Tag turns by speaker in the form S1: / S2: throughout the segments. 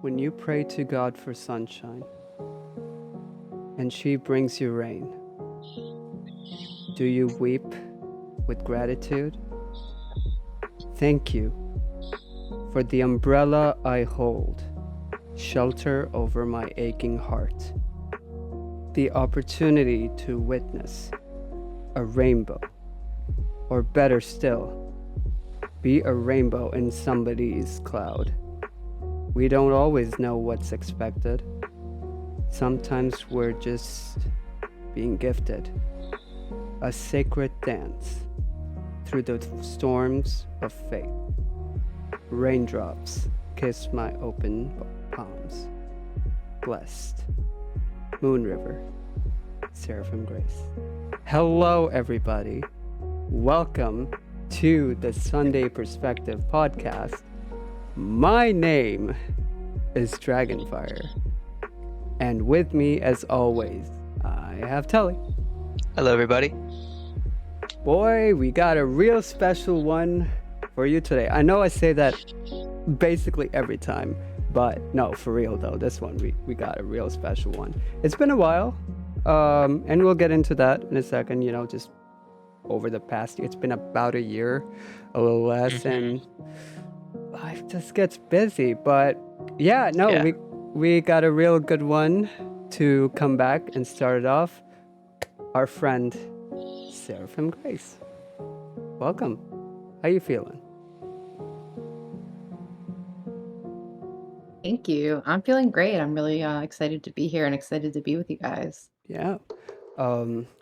S1: when you pray to God for sunshine and she brings you rain, do you weep with gratitude? Thank you for the umbrella I hold, shelter over my aching heart, the opportunity to witness a rainbow, or better still, be a rainbow in somebody's cloud. We don't always know what's expected. Sometimes we're just being gifted a sacred dance through the storms of faith. Raindrops kiss my open palms. Blessed. Moon River, Seraphim Grace. Hello, everybody. Welcome to the Sunday Perspective podcast. My name is Dragonfire, and with me, as always, I have Telly.
S2: Hello, everybody.
S1: Boy, we got a real special one for you today. I know I say that basically every time, but no, for real though, this one we got a real special one. It's been a while, and we'll get into that in a second. You know, just over the past year, it's been about a year, a little less, and life just gets busy. But yeah, no, we got a real good one to come back and start it off. Our friend Seraphim Grace. Welcome. How you feeling?
S3: Thank you. I'm feeling great. I'm really excited to be here and excited to be with you guys.
S1: Yeah.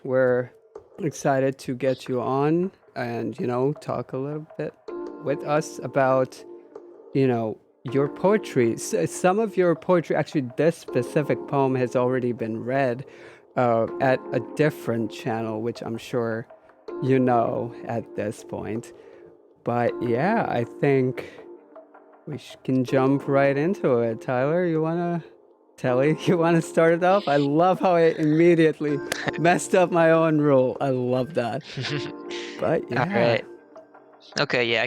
S1: We're excited to get you on and, talk a little bit with us about, your poetry. Some of your poetry, actually, this specific poem has already been read at a different channel, which I'm sure you know at this point. But yeah, I think we can jump right into it. Tyler, you want to start it off? I love how I immediately messed up my own rule. I love that. But yeah.
S2: All right. Okay, yeah.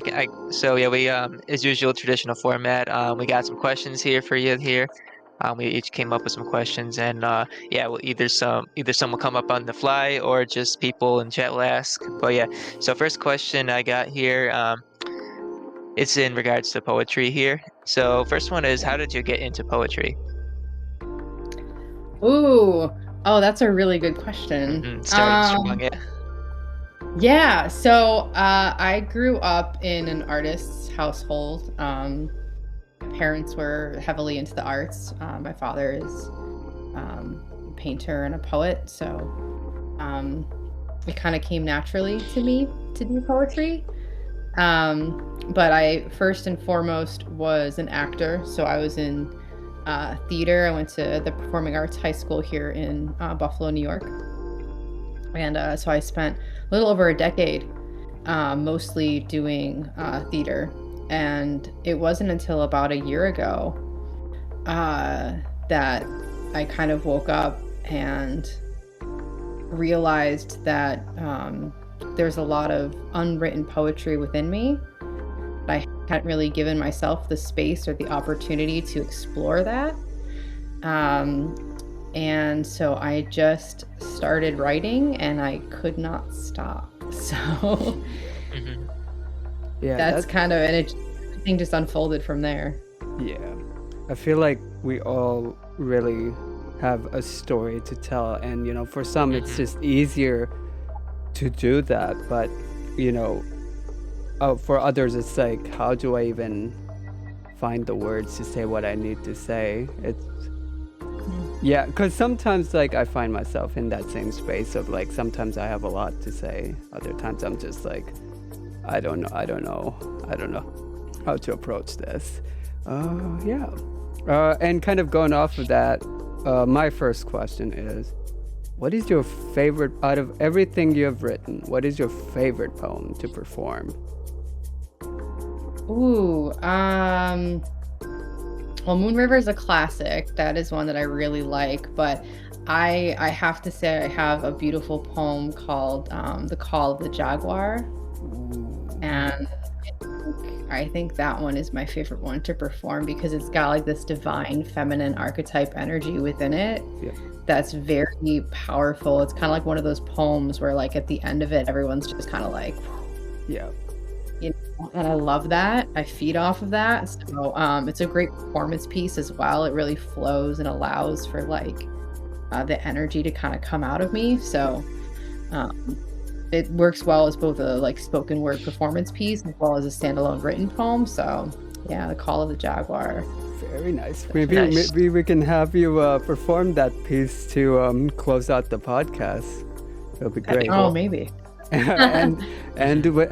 S2: We as usual, traditional format. We got some questions here for you here. We each came up with some questions, and either some will come up on the fly, or just people in chat will ask. But yeah, so first question I got here, it's in regards to poetry here. So first one is, how did you get into poetry?
S3: Oh, that's a really good question.
S2: Starting strong, yeah.
S3: Yeah, so I grew up in an artist's household. Parents were heavily into the arts. My father is a painter and a poet, so it kind of came naturally to me to do poetry. But I first and foremost was an actor, so I was in theater. I went to the Performing Arts High School here in Buffalo, New York. And so I spent a little over a decade mostly doing theater. And it wasn't until about a year ago that I kind of woke up and realized that there's a lot of unwritten poetry within me. I hadn't really given myself the space or the opportunity to explore that. And so I just started writing and I could not stop. So
S1: yeah,
S3: that's kind of, and everything just unfolded from there.
S1: Yeah. I feel like we all really have a story to tell. And, for some, it's just easier to do that. But, for others, it's like, how do I even find the words to say what I need to say? Yeah, because sometimes, I find myself in that same space of, sometimes I have a lot to say. Other times I'm just like, I don't know how to approach this. And kind of going off of that, my first question is, what is your favorite, out of everything you have written, what is your favorite poem to perform?
S3: Ooh, well, Moon River is a classic. That is one that I really like, but I have to say I have a beautiful poem called The Call of the Jaguar. And I think that one is my favorite one to perform because it's got like this divine feminine archetype energy within it.
S1: Yeah.
S3: That's very powerful. It's kind of like one of those poems where like at the end of it, everyone's just kind of like,
S1: Yeah.
S3: you know, and I love that. I feed off of that. So it's a great performance piece as well. It really flows and allows for like the energy to kind of come out of me. So it works well as both a like spoken word performance piece as well as a standalone written poem. So yeah, The Call of the Jaguar.
S1: Very nice.
S2: Nice.
S1: Maybe we can have you perform that piece to close out the podcast. It'll be great.
S3: Oh, maybe.
S1: and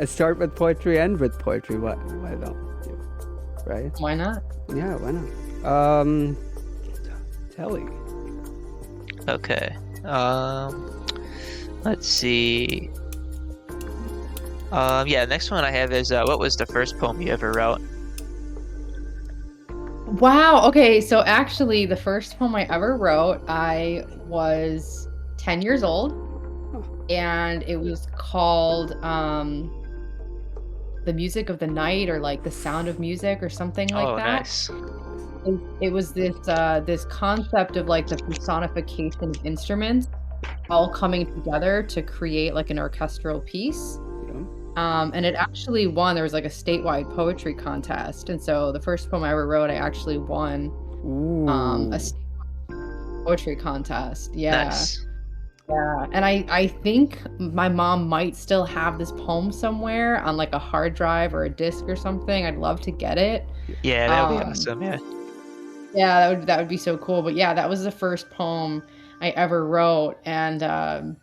S1: start with poetry, end with poetry. Why don't you? Right?
S3: Why not?
S1: Yeah, why not? Telly.
S2: Okay. Let's see. Yeah, next one I have is what was the first poem you ever wrote?
S3: Wow. Okay. So actually, the first poem I ever wrote, I was 10 years old, and it was called The Music of the Night, or like The Sound of Music, or something like that.
S2: Nice.
S3: It was this concept of like the personification of instruments all coming together to create like an orchestral piece. And it actually won. There was like a statewide poetry contest, and so the first poem I ever wrote, I actually won a statewide poetry contest. Yeah.
S2: Nice.
S3: Yeah, and I think my mom might still have this poem somewhere on like a hard drive or a disc or something. I'd love to get it.
S2: Yeah, that would be awesome. Yeah.
S3: Yeah, that would be so cool. But yeah, that was the first poem I ever wrote, and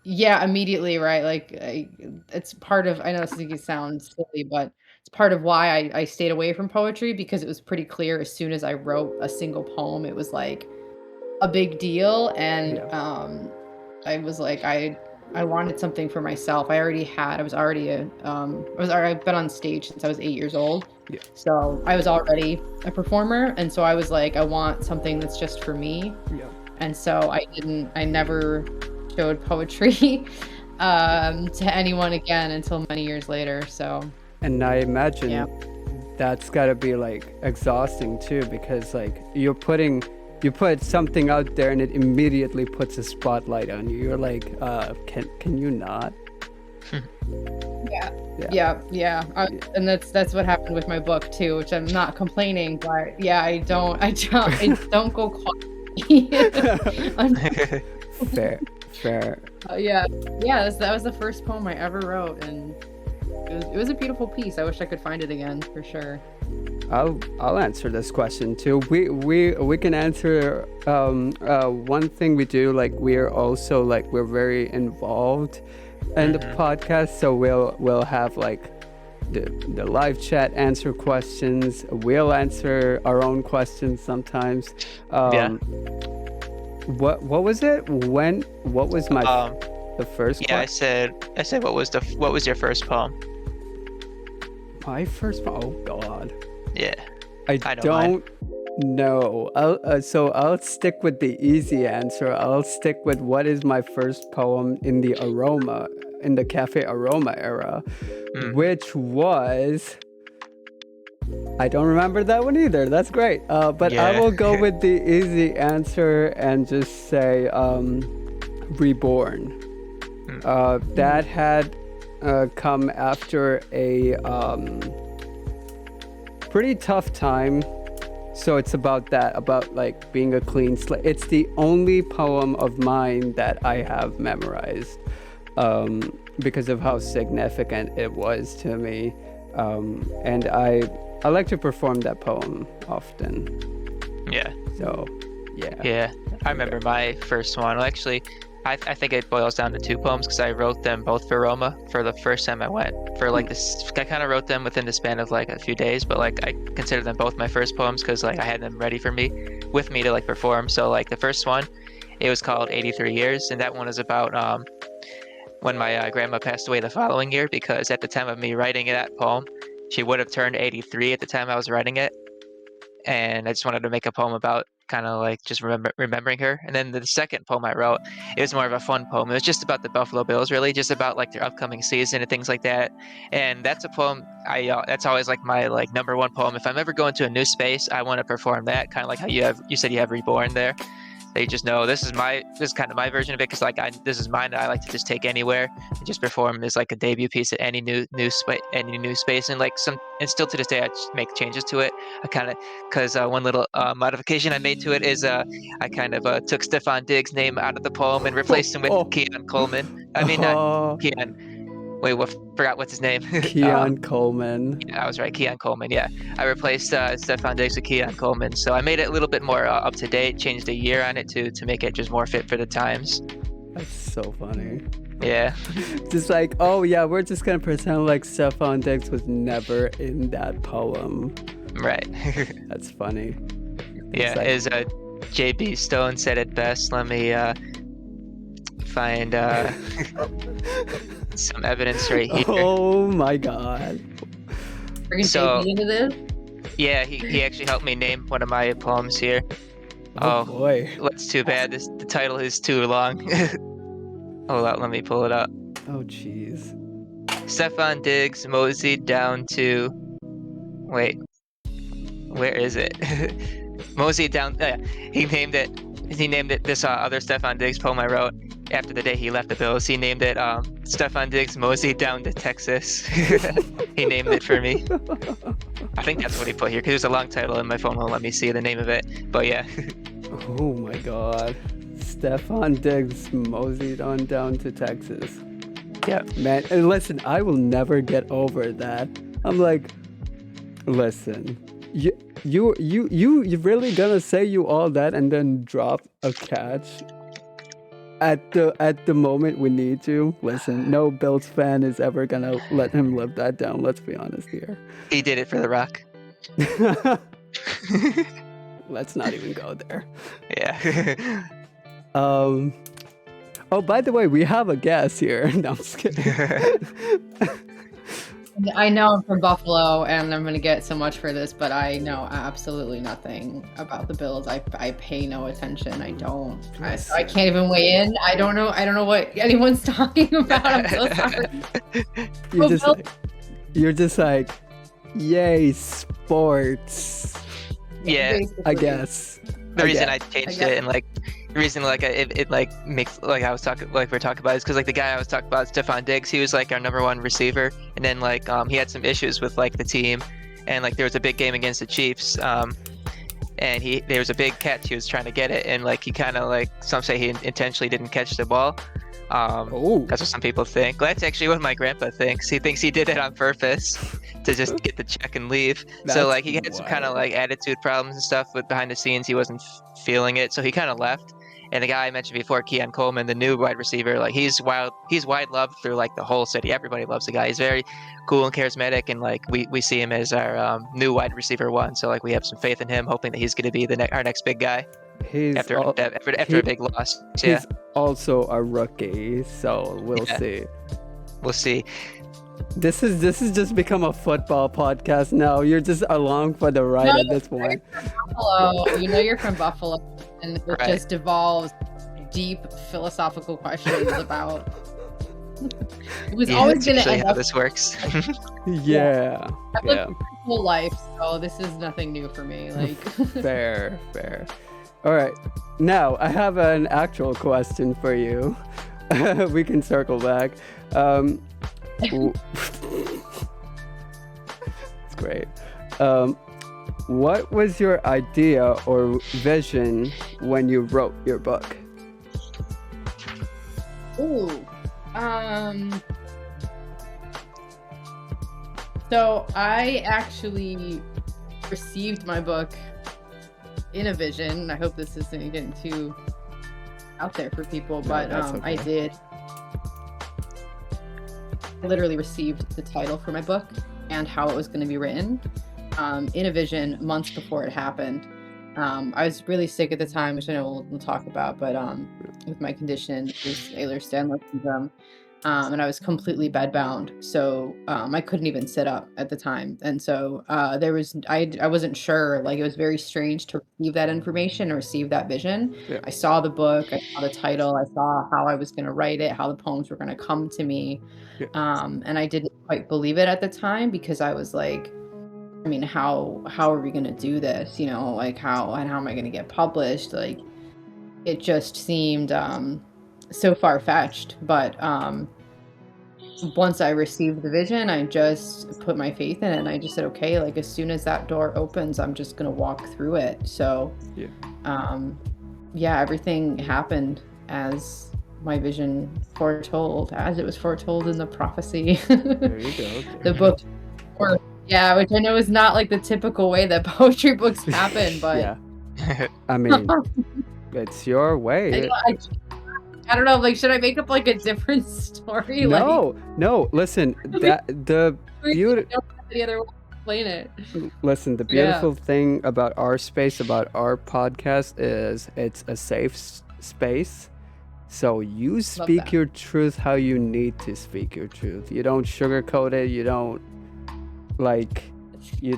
S3: yeah, immediately, right? Like it's part of. I know this sounds silly, but it's part of why I stayed away from poetry, because it was pretty clear as soon as I wrote a single poem, it was like a big deal, and I was like I wanted something for myself. I've been on stage since I was 8 years old.
S1: Yeah.
S3: So I was already a performer, and so I was like, I want something that's just for me.
S1: Yeah.
S3: And so I never showed poetry to anyone again until many years later. So.
S1: And I imagine that's gotta be like exhausting too, because like you put something out there and it immediately puts a spotlight on you. You're like, can you not?
S3: Yeah. And that's what happened with my book too, which I'm not complaining, but yeah, I don't go quiet.
S1: Fair.
S3: That was the first poem I ever wrote, and it was a beautiful piece. I wish I could find it again for sure.
S1: I'll answer this question too. We can answer one thing we do, like we're also like we're very involved in the podcast, so we'll have like the live chat, answer questions. We'll answer our own questions sometimes. What was it? What was my the first question?
S2: I said what was your first poem?
S1: My first poem? Oh God.
S2: Yeah.
S1: I don't know. I'll stick with the easy answer. I'll stick with what is my first poem in the Cafe Aroma era, which was, I don't remember that one either. That's great. But I will go with the easy answer and just say Reborn. That had come after a pretty tough time. So it's about like being a clean slate. It's the only poem of mine that I have memorized because of how significant it was to me. And I like to perform that poem often. Yeah. So, yeah.
S2: Yeah. I remember my first one. Well, actually, I think it boils down to two poems, because I wrote them both for Roma for the first time I went. For like this, I kind of wrote them within the span of like a few days, but like I consider them both my first poems because like I had them ready with me to like perform. So like the first one, it was called 83 Years, and that one is about when my grandma passed away the following year, because at the time of me writing that poem, she would have turned 83 at the time I was writing it. And I just wanted to make a poem about kind of like just remembering her. And then the second poem I wrote, it was more of a fun poem. It was just about the Buffalo Bills, really, just about like their upcoming season and things like that. And that's a poem that's always like my like number one poem. If I'm ever going to a new space, I want to perform that, kind of like how you said you have Reborn there. They just know this is kind of my version of it, because like this is mine that I like to just take anywhere and just perform as like a debut piece at any new space, and like and still to this day I just make changes to it. I kind of, because one little modification I made to it is I kind of took Stefan Diggs' name out of the poem and replaced him with Keon Coleman. I mean, not Keon. Wait, forgot what's his name.
S1: Keon Coleman.
S2: Yeah, I was right, Keon Coleman. Yeah, I replaced Stefan Diggs with Keon Coleman, so I made it a little bit more up to date. Changed a year on it to make it just more fit for the times.
S1: That's so funny.
S2: Yeah.
S1: Just like, oh yeah, we're just gonna pretend like Stefan Diggs was never in that poem.
S2: Right.
S1: That's funny.
S2: Yeah,
S1: like...
S2: as JB Stone said it best. Let me find some evidence right here.
S1: Oh my god.
S3: We're gonna take into this?
S2: Yeah, he actually helped me name one of my poems here.
S1: Oh boy.
S2: That's too bad. The title is too long. Hold on, let me pull it up.
S1: Oh jeez.
S2: Stefan Diggs moseyed down to... Wait. Where is it? Moseyed down... He named it this other Stefan Diggs poem I wrote after the day he left the Bills. He named it Stefan Diggs moseyed down to Texas. He named it for me. I think that's what he put here, because there's a long title and my phone won't let me see the name of it. But yeah.
S1: Oh my god. Stefan Diggs moseyed on down to Texas.
S2: Yeah.
S1: Man, and listen, I will never get over that. I'm like, listen, you really gonna say you all that and then drop a catch at the moment we need to? Listen, no Bills fan is ever gonna let him live that down. Let's be honest here.
S2: He did it for the Rock.
S1: Let's not even go there.
S2: Yeah.
S1: Oh, by the way, we have a guest here. No, I'm just kidding.
S3: I know I'm from Buffalo, and I'm gonna get so much for this, but I know absolutely nothing about the Bills. I pay no attention. I don't. I can't even weigh in. I don't know what anyone's talking about. I'm so sorry.
S1: You're just like, yay, sports.
S2: Yeah,
S3: Basically.
S1: I guess.
S2: The reason I changed it, and like the reason like it like makes like I was talking like we're talking about is because like the guy I was talking about, Stefan Diggs, he was like our number one receiver, and then like he had some issues with like the team, and like there was a big game against the Chiefs, and there was a big catch, he was trying to get it, and like he kind of like, some say he intentionally didn't catch the ball. That's what some people think. Well, that's actually what my grandpa thinks. He thinks he did it on purpose to just get the check and leave. So like he had some kind of like attitude problems and stuff, but behind the scenes he wasn't feeling it, so he kind of left. And the guy I mentioned before, Keon Coleman, the new wide receiver, like he's wide loved through like the whole city. Everybody loves the guy. He's very cool and charismatic, and like we see him as our new wide receiver one. So like we have some faith in him, hoping that he's going to be our next big guy. After a big loss. Yeah.
S1: He's also a rookie, so we'll see.
S2: We'll see.
S1: This has just become a football podcast now. You're just along for the ride at this point.
S3: You're from Buffalo, and it just devolves deep philosophical questions about. It was always going to end
S2: how
S3: up.
S2: This works.
S1: Yeah.
S3: I've lived my whole life, so this is nothing new for me. Like
S1: fair. All right. Now I have an actual question for you. We can circle back. It's great. What was your idea or vision when you wrote your book?
S3: So I actually received my book in a vision. I hope this isn't getting too out there for people, but okay. I did. I literally received the title for my book and how it was going to be written in a vision months before it happened. I was really sick at the time, which I know we'll talk about, but with my condition is Ehlers-Danlos Syndrome. And I was completely bedbound, so I couldn't even sit up at the time. And so I wasn't sure. Like, it was very strange to receive that information or receive that vision.
S1: Yeah.
S3: I saw the book, I saw the title, I saw how I was going to write it, how the poems were going to come to me,
S1: Yeah.
S3: and I didn't quite believe it at the time, because I was like, I mean, how are we going to do this? You know, like, how am I going to get published? Like, it just seemed so far-fetched. But once I received the vision, I just put my faith in it, and I just said, okay, like, as soon as that door opens, I'm just gonna walk through it. So everything happened as my vision foretold, as it was foretold in the prophecy.
S1: There you go.
S3: The book, which I know is not like the typical way that poetry books happen, but
S1: yeah. I mean, it's your way.
S3: I don't know, like, should I make up like a different story?
S1: No, listen, that the beautiful
S3: the other way to explain it.
S1: Listen, the beautiful thing about our space, about our podcast, is it's a safe space. So you speak your truth how you need to speak your truth. You don't sugarcoat it. You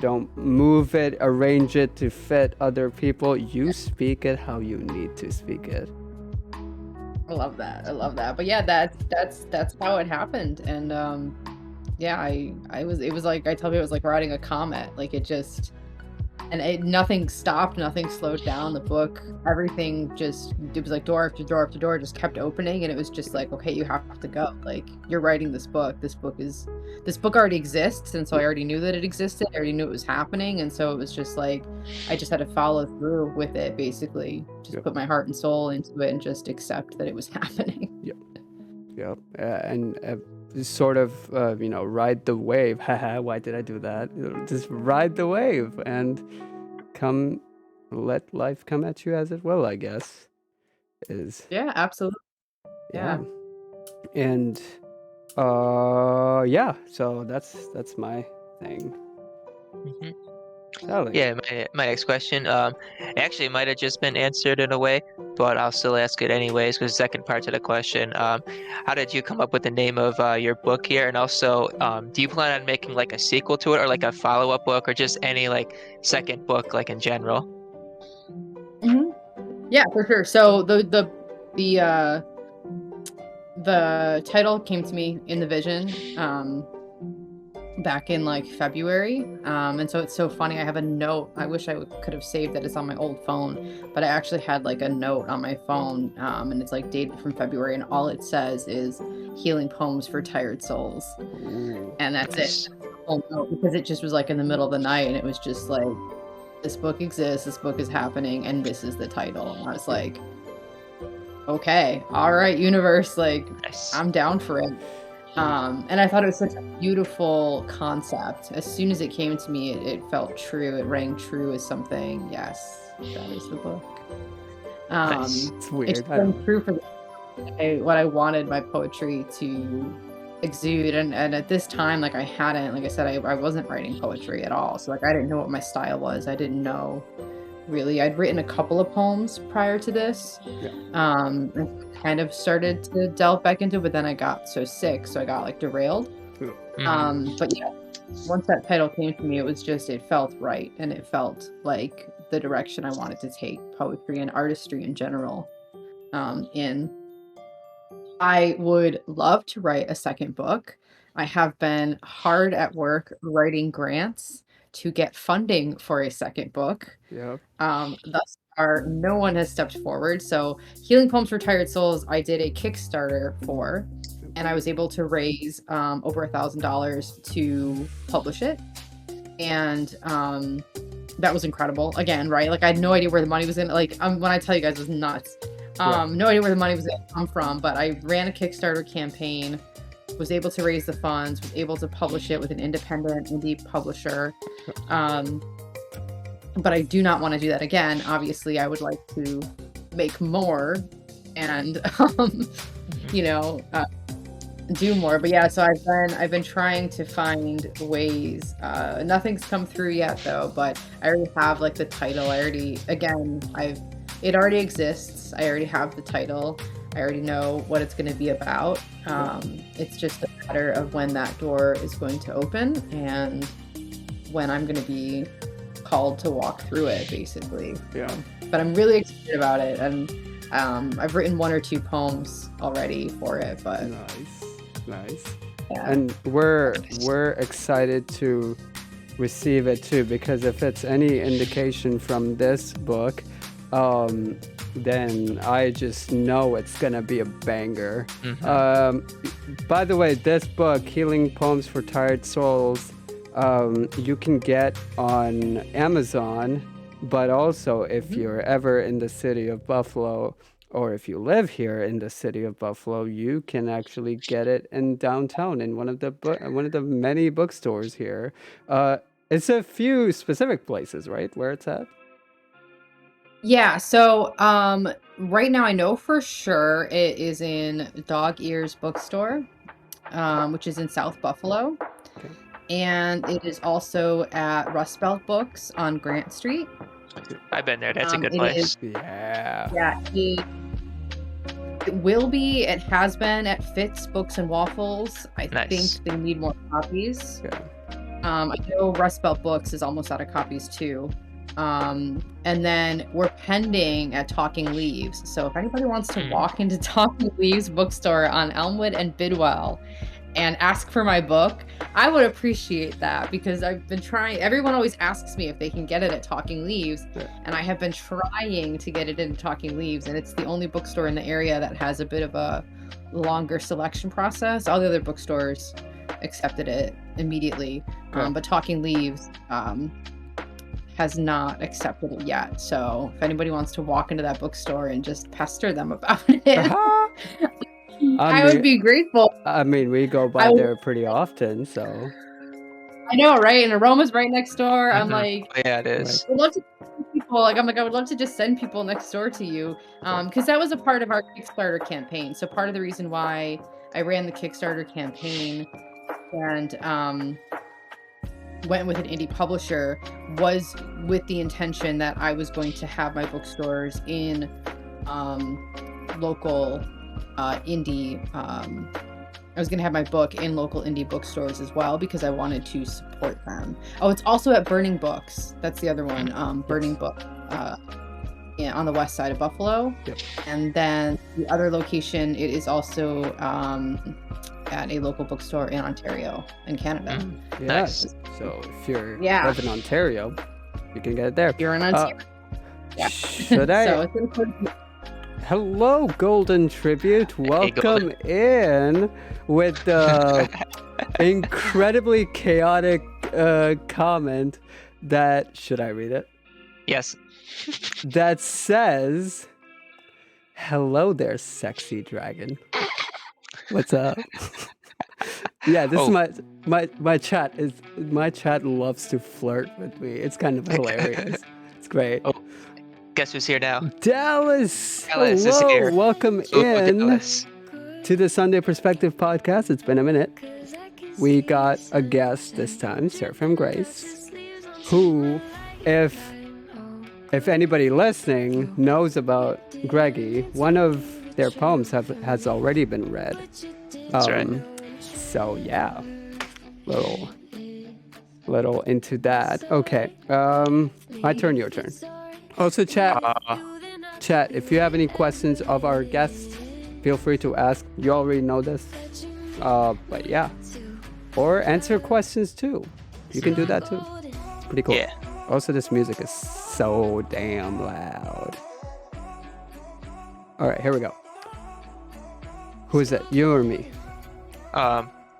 S1: don't move it, arrange it to fit other people. You speak it how you need to speak it.
S3: I love that. But yeah, that's how it happened. And it was like, I tell you, it was like riding a comet. Like, nothing stopped, nothing slowed down. The book, everything it was like door after door after door just kept opening, and it was just like, okay, you have to go. Like, you're writing this book. This book already exists, and so I already knew that it existed. I already knew it was happening, and so it was just like, I just had to follow through with it, basically. Just put my heart and soul into it and just accept that it was happening.
S1: Yep. And sort of, ride the wave. Haha, why did I do that? Just ride the wave and let life come at you as it will, I guess.
S3: Yeah, absolutely. Yeah.
S1: And so that's my thing.
S2: Mm-hmm.
S1: Alex.
S2: Yeah, my next question actually might have just been answered in a way, but I'll still ask it anyways, because the second part to the question, how did you come up with the name of your book here? And also, do you plan on making like a sequel to it, or like a follow-up book, or just any like second book, like in general?
S3: Mm-hmm. Yeah, for sure. So the title came to me in the vision back in like February, and so it's so funny. I have a note. I wish I could have saved it. It's on my old phone, but I actually had like a note on my phone, and it's like dated from February, and all it says is "Healing Poems for Tired Souls."
S1: Ooh,
S3: and that's it. Because it just was like in the middle of the night, and it was just like, this book exists, this book is happening, and this is the title. And I was like, okay, all right, universe, like, I'm down for it. And I thought it was such a beautiful concept. As soon as it came to me, it felt true. It rang true as something. Yes, that is the book.
S1: It's weird.
S3: It's been true for what I wanted my poetry to exude. And at this time, like, I said, I wasn't writing poetry at all. So like, I didn't know what my style was. I didn't know really. I'd written a couple of poems prior to this. I kind of started to delve back into it, but then I got so sick, so I got like derailed. But yeah, once that title came to me, it felt right, and it felt like the direction I wanted to take poetry and artistry in general in. I would love to write a second book. I have been hard at work writing grants to get funding for a second book. Thus far, no one has stepped forward. So Healing Poems for Tired Souls, I did a Kickstarter for, and I was able to raise over $1,000 to publish it. And that was incredible. Again, right? Like, I had no idea where the money was in. Like, when I tell you guys, it was nuts. No idea where the money was going to come from, but I ran a Kickstarter campaign, was able to raise the funds, was able to publish it with an independent indie publisher. But I do not want to do that again. Obviously, I would like to make more and, do more. But yeah, so I've been trying to find ways. Nothing's come through yet though, but I already have like the title. It already exists. I already have the title. I already know what it's going to be about. It's just a matter of when that door is going to open and when I'm going to be called to walk through it, basically.
S1: Yeah.
S3: But I'm really excited about it, and I've written 1 or 2 poems already for it. But
S1: Nice.
S3: yeah.
S1: And we're excited to receive it too, because if it's any indication from this book, then I just know it's gonna be a banger. By the way, this book, Healing Poems for Tired Souls, you can get on Amazon, but also if you're ever in the city of Buffalo, or if you live here in the city of Buffalo, you can actually get it in downtown in one of the many bookstores here. It's a few specific places, right, where it's at?
S3: Yeah, so right now I know for sure it is in Dog Ears Bookstore, which is in South Buffalo.
S1: Okay.
S3: And it is also at Rust Belt Books on Grant Street.
S2: I've been there. That's a good
S3: It
S2: place.
S3: is,
S1: Yeah.
S3: it will be, it has been at Fitz Books and Waffles. I
S2: Nice.
S3: think they need more copies.
S1: Okay.
S3: I know Rust Belt Books is almost out of copies too. And then we're pending at Talking Leaves. So if anybody wants to walk into Talking Leaves bookstore on Elmwood and Bidwell and ask for my book, I would appreciate that, because I've been trying. Everyone always asks me if they can get it at Talking Leaves, and I have been trying to get it in Talking Leaves, and it's the only bookstore in the area that has a bit of a longer selection process. All the other bookstores accepted it immediately, but Talking Leaves has not accepted it yet. So if anybody wants to walk into that bookstore and just pester them about it, I would be grateful.
S1: I mean, we go by there pretty often, so.
S3: I know, right? And Aroma's right next door. I'm like,
S2: yeah, it is.
S3: I would love to send people. I would love to just send people next door to you, because that was a part of our Kickstarter campaign. So part of the reason why I ran the Kickstarter campaign and went with an indie publisher was with the intention that I was going to have my bookstores in local indie. I was going to have my book in local indie bookstores as well, because I wanted to support them. Oh, it's also at Burning Books. That's the other one. Burning Book on the west side of Buffalo.
S1: Yep.
S3: And then the other location, it is also at a local bookstore in Ontario, in Canada.
S1: Yeah.
S2: Nice.
S1: So if you're live in Ontario, you can get it there.
S3: You're in Ontario.
S1: Should I?
S3: So it's important.
S1: Hello, Golden Tribute. Welcome in with the incredibly chaotic comment that, should I read it?
S2: Yes.
S1: That says, "Hello there, sexy dragon. What's up?" Yeah, this is my chat. My chat loves to flirt with me. It's kind of hilarious. It's great.
S2: Oh, guess who's here now?
S1: Dallas.
S2: Hello.
S1: Is here. Welcome in
S2: Dallas.
S1: to the Sunday Perspective podcast. It's been a minute. We got a guest this time, Seraphim Grace, who, if anybody listening knows about Greggy, one of their poems has already been read.
S2: That's right.
S1: So yeah, little into that. Okay, my turn, your turn. Also, chat, if you have any questions of our guests, feel free to ask. You already know this, but yeah, or answer questions too. You can do that too. It's pretty cool.
S2: Yeah.
S1: Also, this music is so damn loud. All right, here we go. Who is it? You or me?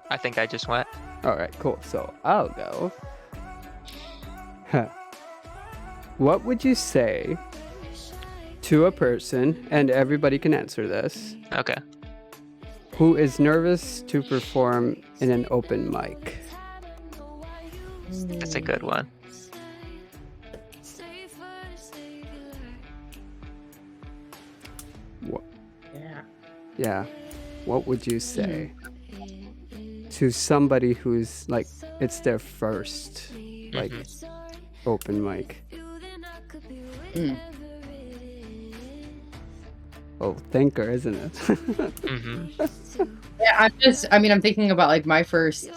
S2: I think I just went.
S1: All right, cool. So I'll go. What would you say to a person, and everybody can answer this,
S2: Okay.
S1: who is nervous to perform in an open mic?
S2: That's a good one.
S1: What?
S3: Yeah.
S1: Yeah. What would you say to somebody who's like, it's their first like open mic? thinker, isn't it?
S3: Yeah, I'm thinking about like my first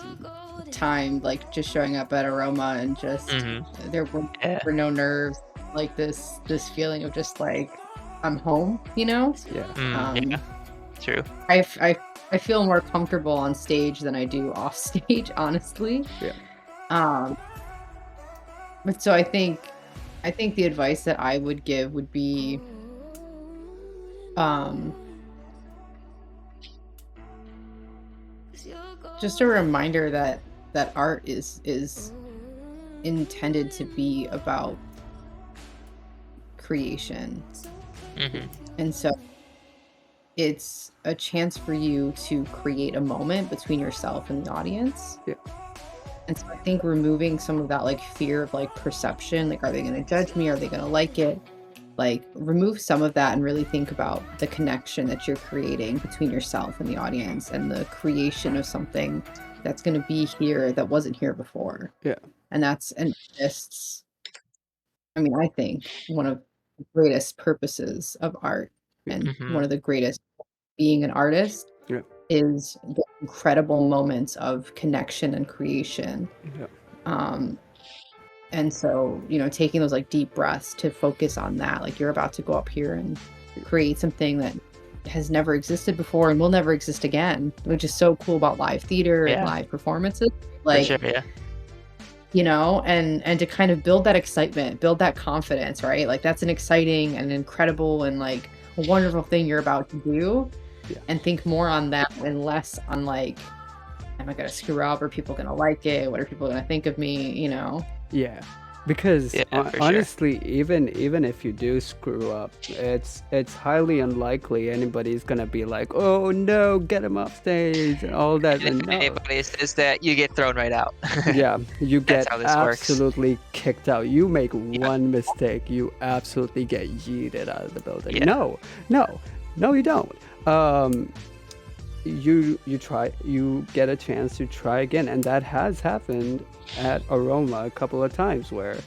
S3: time, like just showing up at Aroma and just there
S2: Yeah.
S3: were no nerves, like this feeling of just like I'm home, you know?
S1: Yeah.
S2: Yeah. True.
S3: I feel more comfortable on stage than I do off stage, honestly.
S1: Yeah.
S3: But so I think the advice that I would give would be just a reminder that art is intended to be about creation. And so it's a chance for you to create a moment between yourself and the audience.
S1: Yeah.
S3: And so I think removing some of that like fear of like perception, like are they going to judge me? Are they going to like it? Like remove some of that and really think about the connection that you're creating between yourself and the audience and the creation of something that's going to be here that wasn't here before.
S1: Yeah.
S3: And artists, I think one of the greatest purposes of art and one of the greatest being an artist is the incredible moments of connection and creation. And so, taking those like deep breaths to focus on that, like you're about to go up here and create something that has never existed before and will never exist again, which is so cool about live theater and live performances. Like,
S2: For sure,
S3: and to kind of build that excitement, build that confidence, right? Like that's an exciting and incredible and like a wonderful thing you're about to do. And think more on that and less on like, am I gonna screw up? Are people gonna like it? What are people gonna think of me?
S1: Yeah, because honestly, even if you do screw up, it's highly unlikely anybody's gonna be like, oh no, get him off stage and all that.
S2: And if anybody says that, you get thrown right out.
S1: Yeah, you get
S2: how this
S1: absolutely kicked out. You make one mistake, you absolutely get yeeted out of the building. No, you don't. You try, you get a chance to try again, and that has happened at Aroma a couple of times where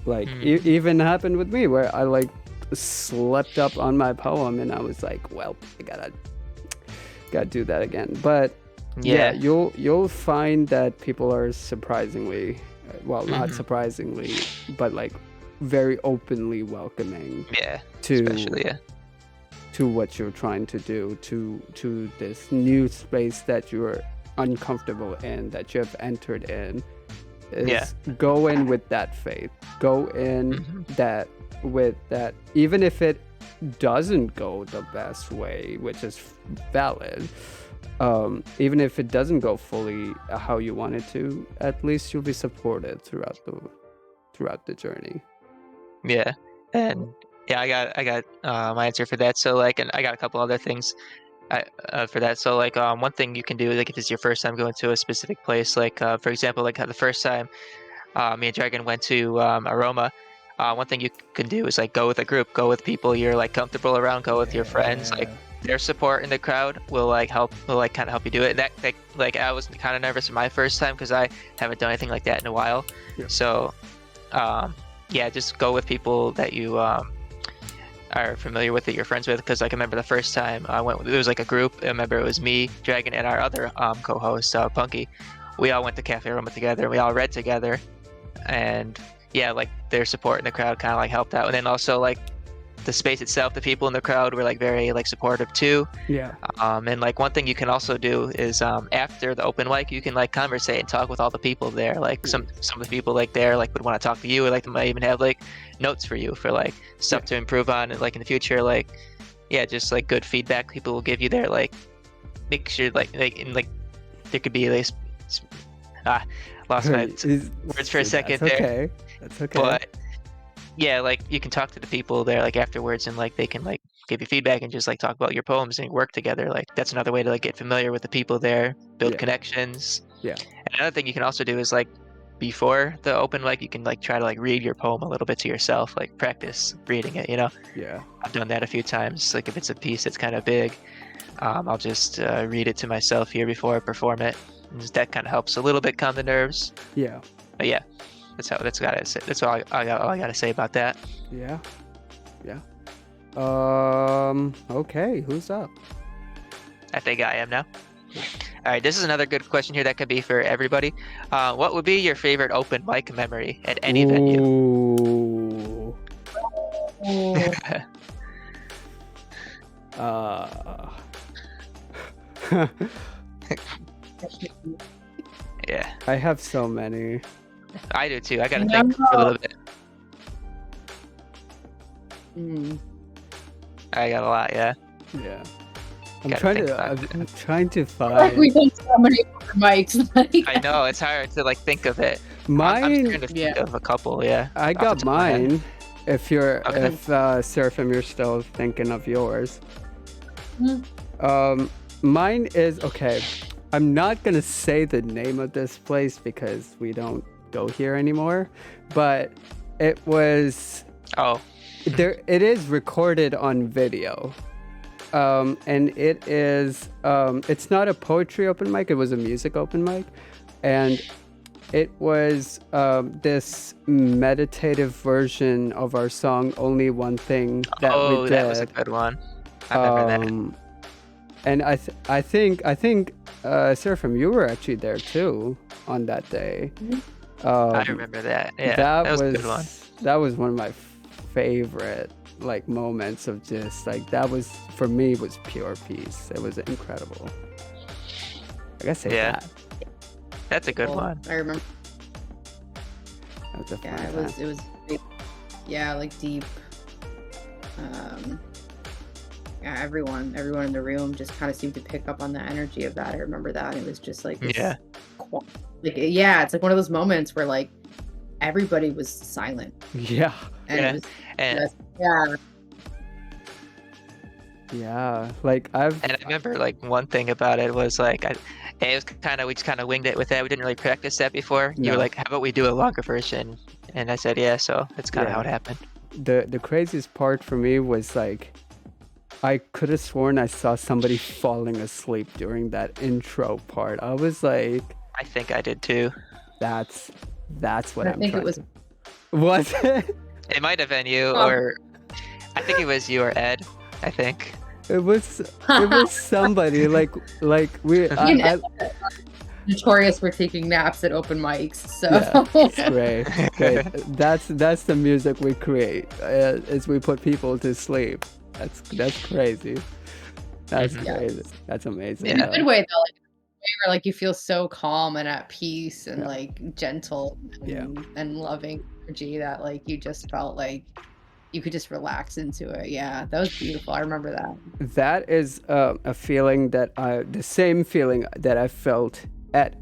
S1: like even happened with me where I like slept up on my poem and I was like, well, I gotta do that again. But you'll find that people are surprisingly, well, not surprisingly, but like very openly welcoming to what you're trying to do, to this new space that you're uncomfortable in, that you have entered in. Go in with that faith. Go in that with that, even if it doesn't go the best way, which is valid. Even if it doesn't go fully how you want it to, at least you'll be supported throughout the journey.
S2: Yeah, and I got my answer for that. So like, and I got a couple other things for that. So like, one thing you can do, like if it's your first time going to a specific place, like for example, like the first time me and Dragon went to Aroma, one thing you can do is like go with a group, go with people you're like comfortable around, go with your friends. Like their support in the crowd will like kind of help you do it. And that like I was kind of nervous my first time because I haven't done anything like that in a while. So just go with people that you are familiar with, that you're friends with, because like I remember the first time I went, there was like a group. I remember it was me, Dragon, and our other co-host Punky. We all went to Cafe Aroma together and we all read together, and like their support in the crowd kind of like helped out. And then also like the space itself, the people in the crowd were like very like supportive too. And like one thing you can also do is after the open mic, you can like conversate and talk with all the people there. Like some of the people like there like would want to talk to you, or like they might even have like notes for you for like stuff to improve on, and like in the future, like just like good feedback people will give you there. Like make sure like there could be at least lost my words for a second there.
S1: That's okay.
S2: But like you can talk to the people there like afterwards, and like they can like give you feedback and just like talk about your poems and work together. Like that's another way to like get familiar with the people there, build connections. And another thing you can also do is like before the open mic, you can like try to like read your poem a little bit to yourself, like practice reading it, I've done that a few times. Like if it's a piece that's kind of big, I'll just read it to myself here before I perform it, and that kind of helps a little bit calm the nerves. But that's all I gotta say about that.
S1: Okay, who's up?
S2: I think I am now. All right, this is another good question here that could be for everybody. What would be your favorite open mic memory at any venue?
S1: Ooh.
S3: Oh,
S2: Yeah,
S1: I have so many.
S2: I do too. I gotta think for a little bit. I got a lot, yeah.
S1: Yeah. I'm
S2: Gotta
S1: trying
S2: think
S1: to.
S2: about
S1: I'm trying to
S3: like we
S1: find
S3: did so many open mics. Like,
S2: I know, it's hard to like think of it. I'm
S1: mine.
S2: trying to think of a couple, yeah.
S1: I
S2: off the
S1: got
S2: top of my head.
S1: mine. If you're,
S2: Okay.
S1: if Seraphim, you're still thinking of yours.
S3: Mhm.
S1: Mine is okay. I'm not gonna say the name of this place because we don't go here anymore, but it was
S2: Oh,
S1: there. It is recorded on video, and it is. It's not a poetry open mic. It was a music open mic, and it was this meditative version of our song "Only One Thing" that we did.
S2: that was a good one. I remember that.
S1: And I think Seraphim, you were actually there too on that day.
S2: I remember that. Yeah, that was a good one.
S1: That was one of my favorite like moments of just like that was for me was pure peace. It was incredible. I gotta say
S2: Yeah.
S1: that.
S2: That's a good
S3: Cool.
S2: one.
S3: I remember.
S1: That was a fun
S3: Yeah,
S1: time.
S3: it was. Yeah, like deep. Yeah, everyone in the room just kind of seemed to pick up on the energy of that. I remember that. It was just like this,
S2: Yeah.
S3: like yeah, it's like one of those moments where like everybody was silent
S1: Yeah.
S3: and
S2: Yeah.
S3: it was
S2: And
S3: just, yeah.
S1: Yeah. Like I've
S2: I remember like one thing about it was like it was kind of we just kind of winged it with that. We didn't really practice that before. You were
S1: No.
S2: like, "How about we do a longer version?" And I said, "Yeah." So that's kind of how
S1: Yeah.
S2: it happened.
S1: the craziest part for me was like I could have sworn I saw somebody falling asleep during that intro part. I was like,
S2: I think I did too.
S1: that's what
S3: I
S1: I'm
S3: think it
S1: trying
S3: was
S1: to. Was it?
S2: It might have been you,
S3: Oh.
S2: or I think it was you or Ed. I think.
S1: It was somebody like we
S3: You
S1: I,
S3: know, notorious for taking naps at open mics. So
S1: yeah, it's great. Great. That's the music we create. Is we put people to sleep. That's crazy. That's
S2: Mhm.
S3: Yeah.
S1: crazy. That's amazing.
S3: in a
S2: Yeah.
S3: good way though, like a way where like you feel so calm and at peace and
S1: Yeah.
S3: like gentle and loving energy that like you just felt like you could just relax into it. Yeah, that was beautiful. I remember that.
S1: That is a feeling that the same feeling that I felt at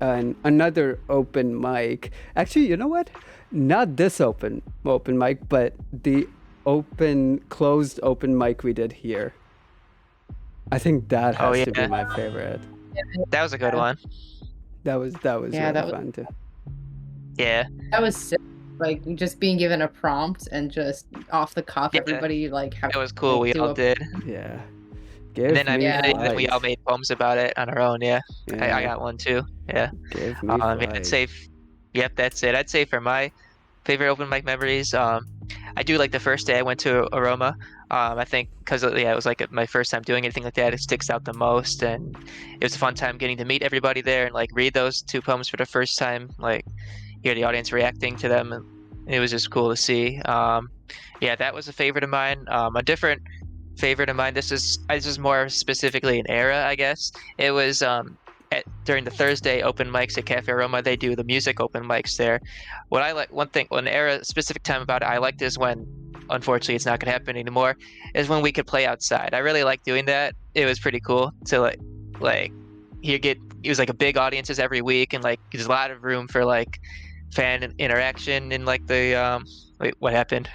S1: another open mic. Actually, you know what? Not this open mic, but the closed open mic we did here. I think that
S2: Oh,
S1: has to be
S2: yeah.
S1: my favorite.
S2: That was a good one.
S1: That was
S3: Yeah,
S1: really
S3: that was-
S1: fun too.
S2: Yeah.
S3: That was sick. Like just being given a prompt and just off the cuff,
S2: Yeah.
S3: everybody like
S2: That was cool. We
S3: do
S2: all
S3: a-
S2: did.
S1: Yeah.
S2: And
S1: Give
S2: then
S1: me
S2: then we all
S1: flight.
S2: made poems about it on our own. Yeah. I
S1: Yeah.
S2: got one too. Yeah.
S1: Give me
S2: Yeah,
S1: flight.
S2: I'd say, yep, that's it. I'd say for my favorite open mic memories, I do like the first day I went to Aroma. I think because it was like my first time doing anything like that, it sticks out the most, and it was a fun time getting to meet everybody there and like read those two poems for the first time, like hear the audience reacting to them, and it was just cool to see. Yeah, that was a favorite of mine. A different favorite of mine. This is more specifically an era, I guess. It was during the Thursday open mics at Cafe Aroma. They do the music open mics there. What I like, one era specific time about it I liked is when, unfortunately it's not going to happen anymore, is when we could play outside. I really like doing that. It was pretty cool to like it was like a big audiences every week, and like there's a lot of room for like fan interaction in like the wait, what happened?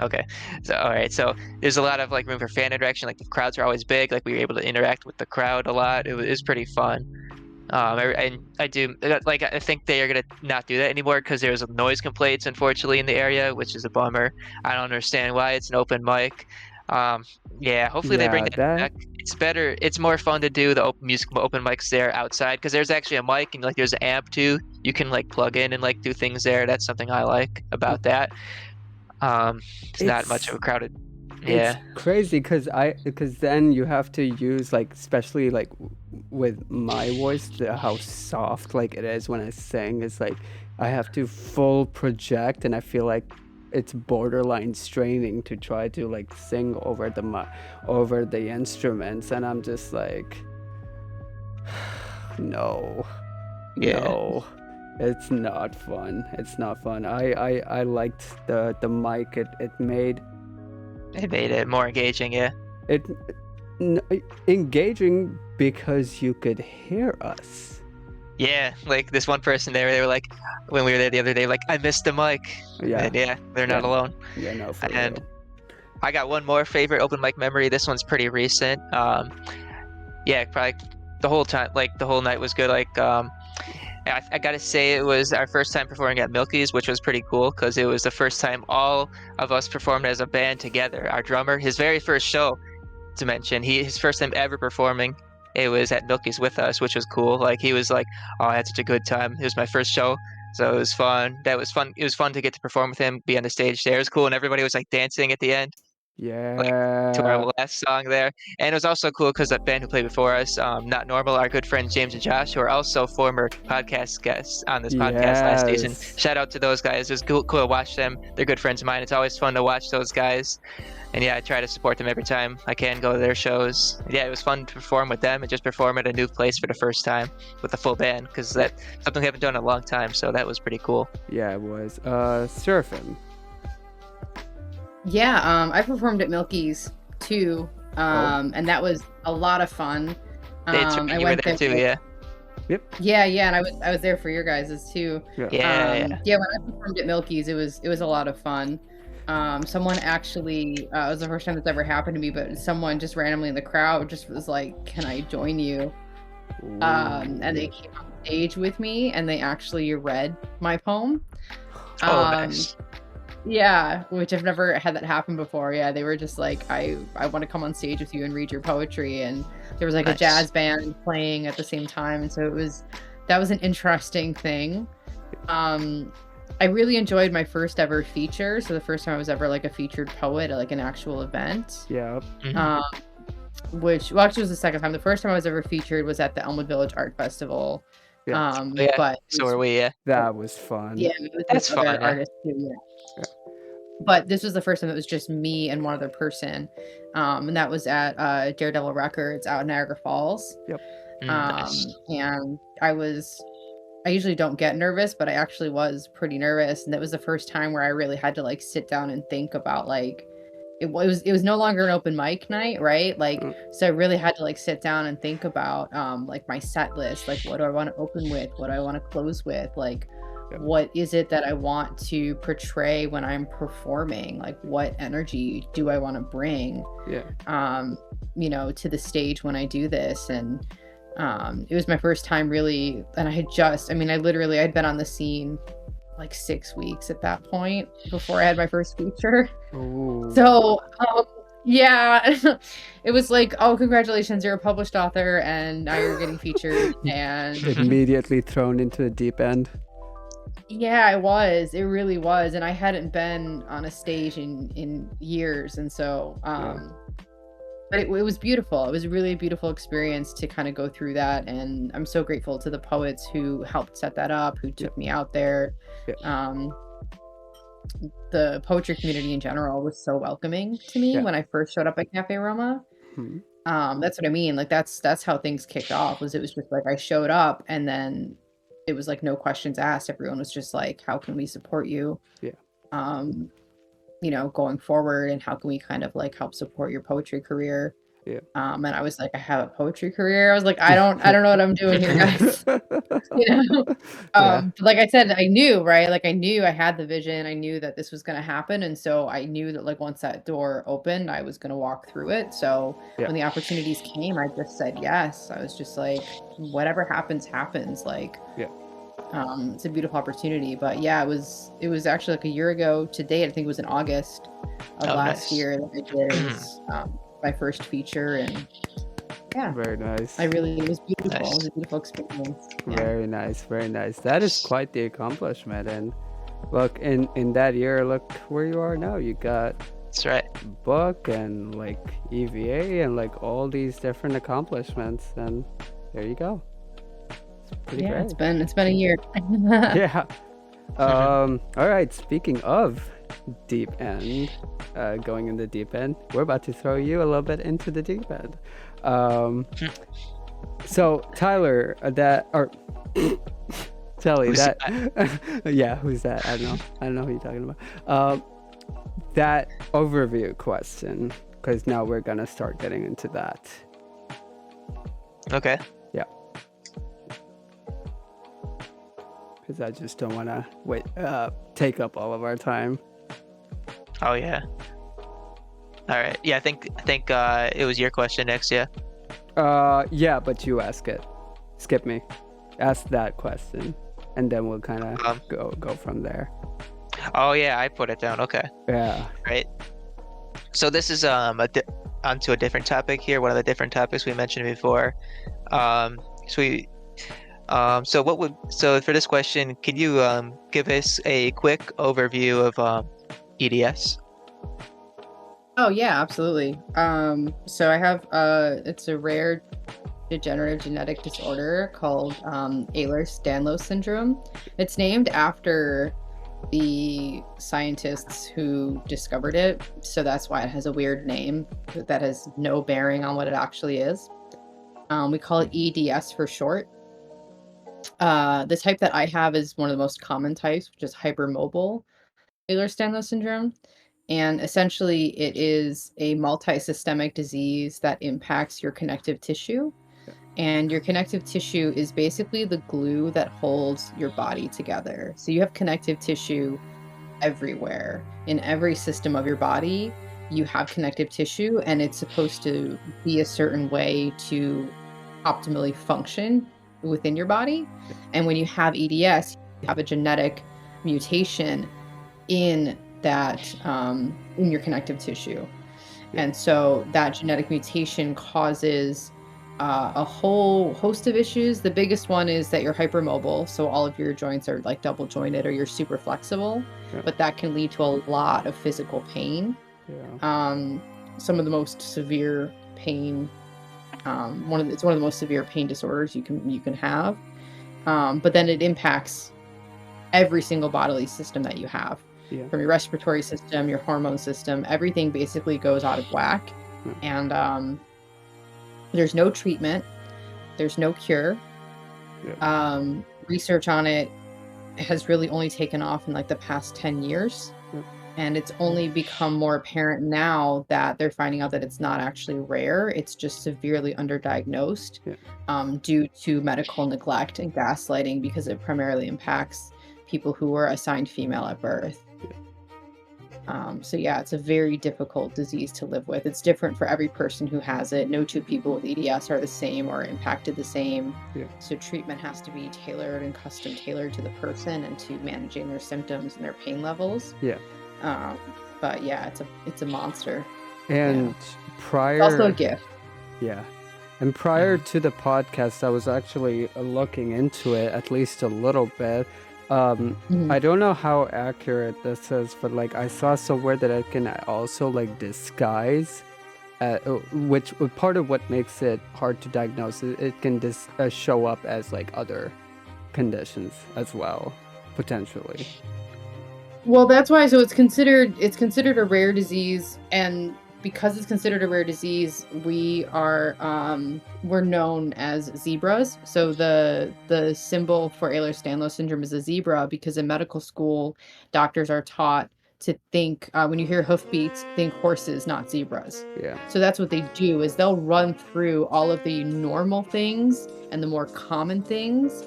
S2: Okay, so all right, so there's a lot of like room for fan interaction. Like the crowds are always big. Like we were able to interact with the crowd a lot. It was pretty fun. I do like I think they are gonna not do that anymore because there's noise complaints unfortunately in the area, which is a bummer. I don't understand why it's an open mic. Yeah, hopefully they bring
S1: Yeah,
S2: that
S1: that
S2: back. It's better. It's more fun to do the music open mics there outside because there's actually a mic and like there's an amp too. You can like plug in and like do things there. That's something I like about that. It's not much of a crowded.
S1: It's
S2: Yeah,
S1: crazy because then you have to use like, especially like with my voice, how soft like it is when I sing. It's like I have to full project, and I feel like it's borderline straining to try to like sing over over the instruments, and I'm just like, no,
S2: yeah.
S1: no. It's not fun. It's not fun. I liked the mic it made.
S2: It made it more engaging. Yeah.
S1: It engaging because you could hear us.
S2: Yeah, like this one person there, they were like, when we were there the other day, like, I missed the mic.
S1: Yeah.
S2: And yeah, they're not
S1: Yeah.
S2: alone.
S1: Yeah, no, for
S2: And
S1: real.
S2: I got one more favorite open mic memory. This one's pretty recent. Yeah, probably the whole time, like the whole night was good. Like, I gotta say it was our first time performing at Milky's, which was pretty cool because it was the first time all of us performed as a band together. Our drummer, his very first show, to mention, his first time ever performing, it was at Milky's with us, which was cool. Like he was like, "Oh, I had such a good time. It was my first show, so it was fun. That was fun. It was fun to get to perform with him, be on the stage there. It was cool, and everybody was like dancing at the end, like to
S1: Yeah.
S2: our last song there. And it was also cool because the band who played before us, Not Normal, our good friends James and Josh, who are also former podcast guests on this podcast last season.
S1: Yes.
S2: Shout out to those guys. It was cool to watch them. They're good friends of mine. It's always fun to watch those guys. And yeah, I try to support them every time I can go to their shows. Yeah, it was fun to perform with them and just perform at a new place for the first time with a full band, because that's something we haven't done in a long time. So that was pretty cool.
S1: Yeah, it was. Seraphim.
S3: Yeah, I performed at Milky's too, and that was a lot of fun.
S2: You were there too, yeah.
S1: Yep.
S3: Yeah, and I was there for your guys's too.
S2: Yeah.
S3: Yeah, when I performed at Milky's, it was a lot of fun. Someone actually, it was the first time that's ever happened to me, but someone just randomly in the crowd just was like, "Can I join you?" And they came on stage with me, and they actually read my poem.
S2: Oh, nice.
S3: Yeah, which I've never had that happen before. Yeah, they were just like, I want to come on stage with you and read your poetry. And there was like a
S2: Nice.
S3: jazz band playing at the same time. And so that was an interesting thing. I really enjoyed my first ever feature. So the first time I was ever like a featured poet at like an actual event.
S1: Yeah.
S3: Which actually was the second time. The first time I was ever featured was at the Elmwood Village Art Festival.
S1: Yeah.
S2: Yeah,
S3: But
S2: so are we, yeah.
S1: That was fun.
S3: yeah, it was
S2: That's
S3: with other
S2: fun, yeah.
S3: artists too, yeah. But this was the first time it was just me and one other person, and that was at Daredevil Records out in Niagara Falls.
S1: Yep.
S2: Nice.
S3: And I usually don't get nervous, but I actually was pretty nervous, and that was the first time where I really had to like sit down and think about like it was no longer an open mic night, right? Like so I really had to like sit down and think about like my set list, like what do I want to open with, what do I want to close with, like what is it that I want to portray when I'm performing, like what energy do I want to bring to the stage when I do this. And it was my first time really, and I'd been on the scene like 6 weeks at that point before I had my first feature.
S1: Ooh.
S3: So yeah, it was like, oh, congratulations, you're a published author and now you're getting featured. And
S1: Immediately thrown into the deep end.
S3: yeah, it really was. And I hadn't been on a stage in years, and so but it was beautiful. It was really a beautiful experience to kind of go through that, and I'm so grateful to the poets who helped set that up, who took me out there. The poetry community in general was so welcoming to me when I first showed up at Cafe Roma. That's what I mean. Like that's how things kicked off. It was just like I showed up, and then it was like no questions asked. Everyone was just like, how can we support you? Going forward, and how can we kind of like help support your poetry career? And I was like, I have a poetry career. I was like, I don't know what I'm doing here, guys. But like I said, I knew, right? Like I knew I had the vision. I knew that this was going to happen. And so I knew that like once that door opened, I was going to walk through it. So when the opportunities came, I just said yes. I was just like, whatever happens. Like, it's a beautiful opportunity. But yeah, it was actually like a year ago to date. I think it was in August of last year that I did my first feature, and
S1: very nice.
S3: it was beautiful. It was a beautiful experience.
S1: Very nice. That is quite the accomplishment, and Look, in that year, look where you are now. You got
S2: That's right.
S1: book and like EVA and like all these different accomplishments, and there you go. It's pretty
S3: Yeah,
S1: great.
S3: it's been a year.
S1: Yeah. All right. Speaking of deep end, going in the deep end, we're about to throw you a little bit into the deep end. So Tyler, Telly,
S2: Who's
S1: that, yeah, who's that? I don't know who you're talking about. That overview question, because now we're gonna start getting into that.
S2: Okay.
S1: Yeah. Because I just don't want to take up all of our time.
S2: Oh yeah. All right. Yeah, I think it was your question next. Yeah.
S1: Yeah, but you ask it. Skip me. Ask that question, and then we'll kind of go from there.
S2: Oh yeah, I put it down. Okay.
S1: Yeah.
S2: Right. So this is onto a different topic here. One of the different topics we mentioned before. So for this question, can you give us a quick overview of EDS?
S3: Oh yeah, absolutely. So I have it's a rare degenerative genetic disorder called Ehlers-Danlos Syndrome. It's named after the scientists who discovered it, so that's why it has a weird name that has no bearing on what it actually is. We call it EDS for short. The type that I have is one of the most common types, which is hypermobile Ehlers-Danlos syndrome. And essentially, it is a multisystemic disease that impacts your connective tissue. And your connective tissue is basically the glue that holds your body together. So you have connective tissue everywhere. In every system of your body, you have connective tissue, and it's supposed to be a certain way to optimally function within your body. And when you have EDS, you have a genetic mutation in that in your connective tissue. And so that genetic mutation causes a whole host of issues. The biggest one is that you're hypermobile, so all of your joints are like double jointed, or you're super flexible, but that can lead to a lot of physical pain. Some of the most severe pain, it's one of the most severe pain disorders you can have. But then it impacts every single bodily system that you have. From your respiratory system, your hormone system, everything basically goes out of whack. And there's no treatment, there's no cure. Research on it has really only taken off in like the past 10 years. And it's only become more apparent now that they're finding out that it's not actually rare. It's just severely underdiagnosed due to medical neglect and gaslighting, because it primarily impacts people who were assigned female at birth. So yeah, it's a very difficult disease to live with. It's different for every person who has it. No two people with EDS are the same or impacted the same. So treatment has to be tailored and custom tailored to the person and to managing their symptoms and their pain levels. But yeah, it's a monster.
S1: And prior,
S3: it's also a gift.
S1: And prior to the podcast, I was actually looking into it at least a little bit. I don't know how accurate this is, but like I saw somewhere that it can also like disguise, which part of what makes it hard to diagnose. It can show up as like other conditions as well, potentially.
S3: Well, that's why. So it's considered a rare disease, and because it's considered a rare disease, we're known as zebras. So the symbol for Ehlers-Danlos syndrome is a zebra, because in medical school, doctors are taught to think, when you hear hoofbeats, think horses, not zebras. So that's what they do, is they'll run through all of the normal things and the more common things,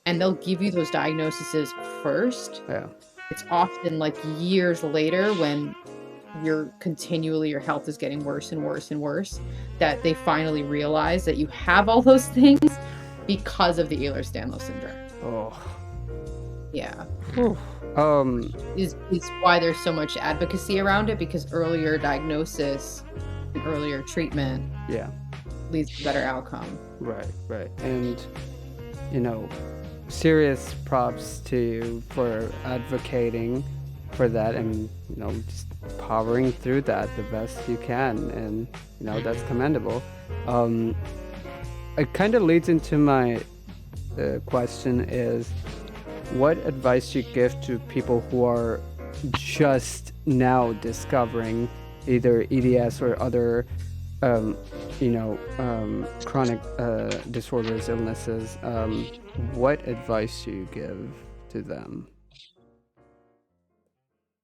S3: and they'll give you those diagnoses first. It's often like years later, when your health is getting worse and worse and worse, that they finally realize that you have all those things because of the Ehlers-Danlos syndrome. Is why there's so much advocacy around it, because earlier diagnosis and earlier treatment leads to better outcome.
S1: Right. And serious props to you for advocating for that, and just powering through that the best you can, and that's commendable. It kind of leads into my question is, what advice you give to people who are just now discovering either EDS or other chronic disorders, illnesses? What advice do you give to them?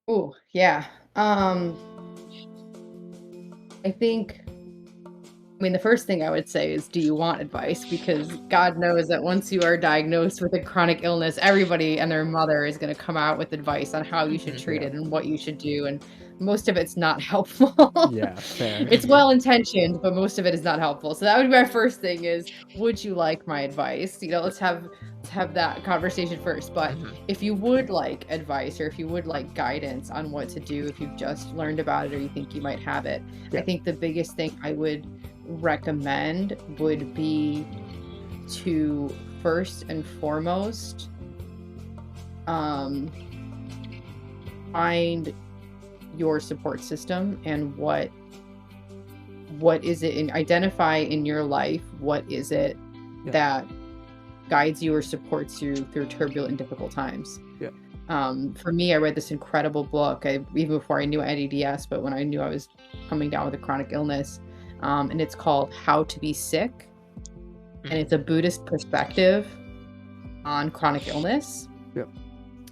S3: Oh, yeah. I think, the first thing I would say is, do you want advice? Because God knows that once you are diagnosed with a chronic illness, everybody and their mother is going to come out with advice on how you should treat it and what you should do. And most of it's not helpful.
S1: Yeah, fair.
S3: It's well-intentioned, but most of it is not helpful. So that would be my first thing is, would you like my advice? Let's have that conversation first. But if you would like advice, or if you would like guidance on what to do, if you've just learned about it or you think you might have it, I think the biggest thing I would recommend would be to first and foremost find your support system, and what is it, and identify in your life what is it that guides you or supports you through turbulent and difficult times. For me, I read this incredible book even before I knew I had EDS, but when I knew I was coming down with a chronic illness, and it's called How to Be Sick, and it's a Buddhist perspective on chronic illness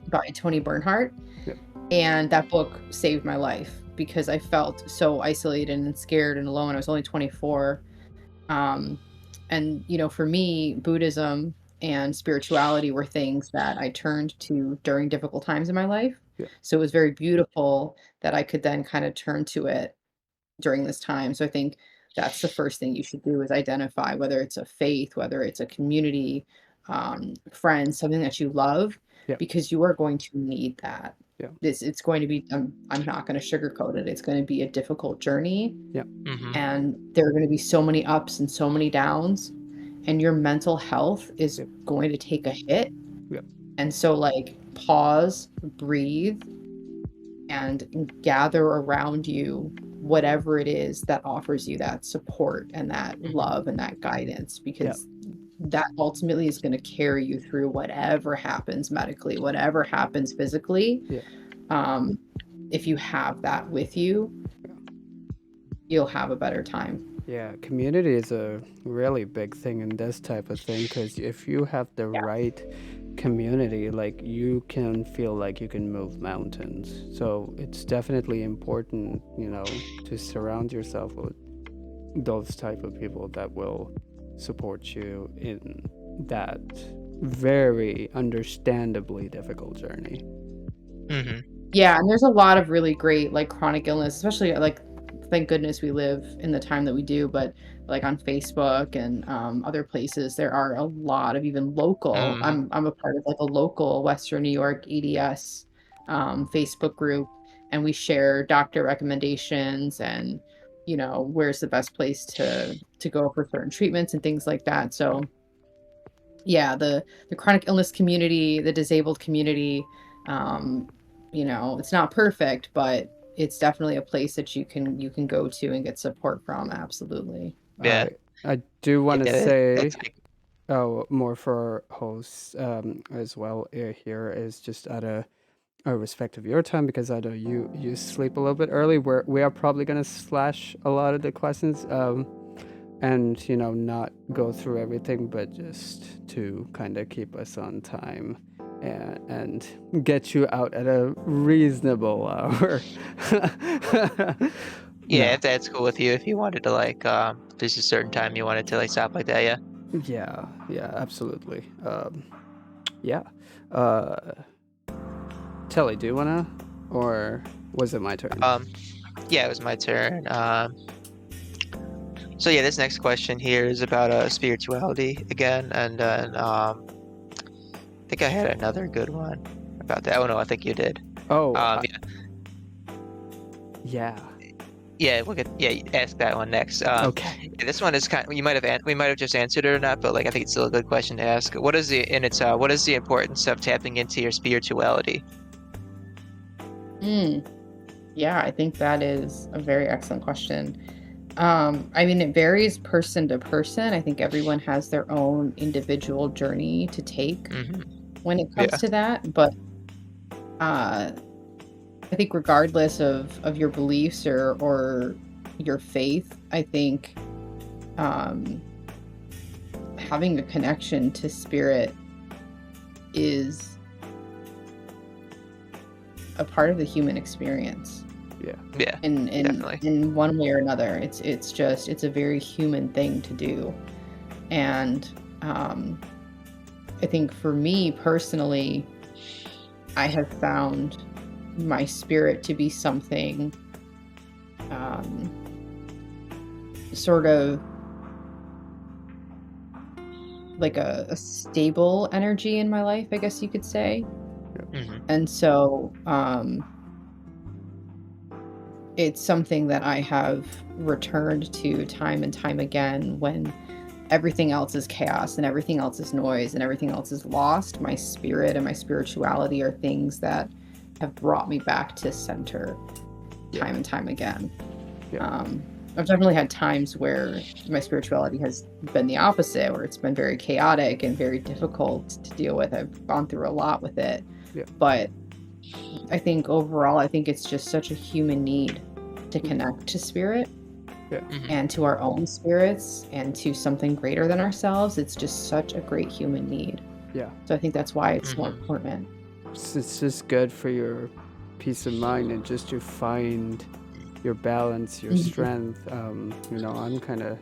S3: by Tony Bernhardt. And that book saved my life, because I felt so isolated and scared and alone. I was only 24. And, for me, Buddhism and spirituality were things that I turned to during difficult times in my life. So it was very beautiful that I could then kind of turn to it during this time. So I think that's the first thing you should do, is identify whether it's a faith, whether it's a community, friends, something that you love, because you are going to need that. It's going to be, I'm not going to sugarcoat it. It's going to be a difficult journey. And there are going to be so many ups and so many downs, and your mental health is going to take a hit. And so pause, breathe, and gather around you whatever it is that offers you that support and that love and that guidance, because that ultimately is going to carry you through whatever happens medically, whatever happens physically. If you have that with you, you'll have a better time.
S1: Community is a really big thing in this type of thing, because if you have the right community, you can feel like you can move mountains. So it's definitely important, to surround yourself with those type of people that will support you in that very understandably difficult journey.
S3: Yeah, and there's a lot of really great chronic illness, especially thank goodness we live in the time that we do, but on Facebook and other places, there are a lot of even local, I'm a part of a local Western New York EDS Facebook group, and we share doctor recommendations and where's the best place to go for certain treatments and things like that. So the chronic illness community, the disabled community, it's not perfect, but it's definitely a place that you can go to and get support from. Absolutely.
S1: I do want to say, more for our hosts as well here, is just out of respect of your time, because I know you sleep a little bit early. We are probably going to slash a lot of the questions and not go through everything, but just to kind of keep us on time and get you out at a reasonable hour.
S2: If that's cool with you, if you wanted to if there's a certain time you wanted to stop like that.
S1: Yeah, absolutely. Telly, do you wanna, or was it my turn?
S2: It was my turn. So this next question here is about spirituality again, and then I think I had another good one about that. Oh no, I think you did.
S1: Yeah.
S2: Yeah, ask that one next.
S1: Okay.
S2: This one is we might have just answered it or not, but like I think it's still a good question to ask. What is the importance of tapping into your spirituality?
S3: Yeah, I think that is a very excellent question. I mean, it varies person to person. I think everyone has their own individual journey to take
S2: Hmm.
S3: when it
S2: Yeah.
S3: comes to that. But uh, I think regardless of your beliefs or your faith, I think um, having a connection to spirit is a part of the human experience.
S2: Yeah.
S3: In
S2: Definitely.
S3: in one way or another. It's a very human thing to do. And I think for me personally, I have found my spirit to be something sort of like a stable energy in my life, I guess you could say.
S2: Hmm.
S3: And so it's something that I have returned to time and time again when everything else is chaos and everything else is noise and everything else is lost. My spirit and my spirituality are things that have brought me back to center time and time again. I've definitely had times where my spirituality has been the opposite, where it's been very chaotic and very difficult to deal with. I've gone through a lot with it. But I think overall, I think it's just such a human need to connect to spirit and to our own spirits and to something greater than ourselves. It's just such a great human need.
S1: Yeah.
S3: So I think that's why it's so important.
S1: It's just good for your peace of mind and just to find your balance, your strength. I'm kind of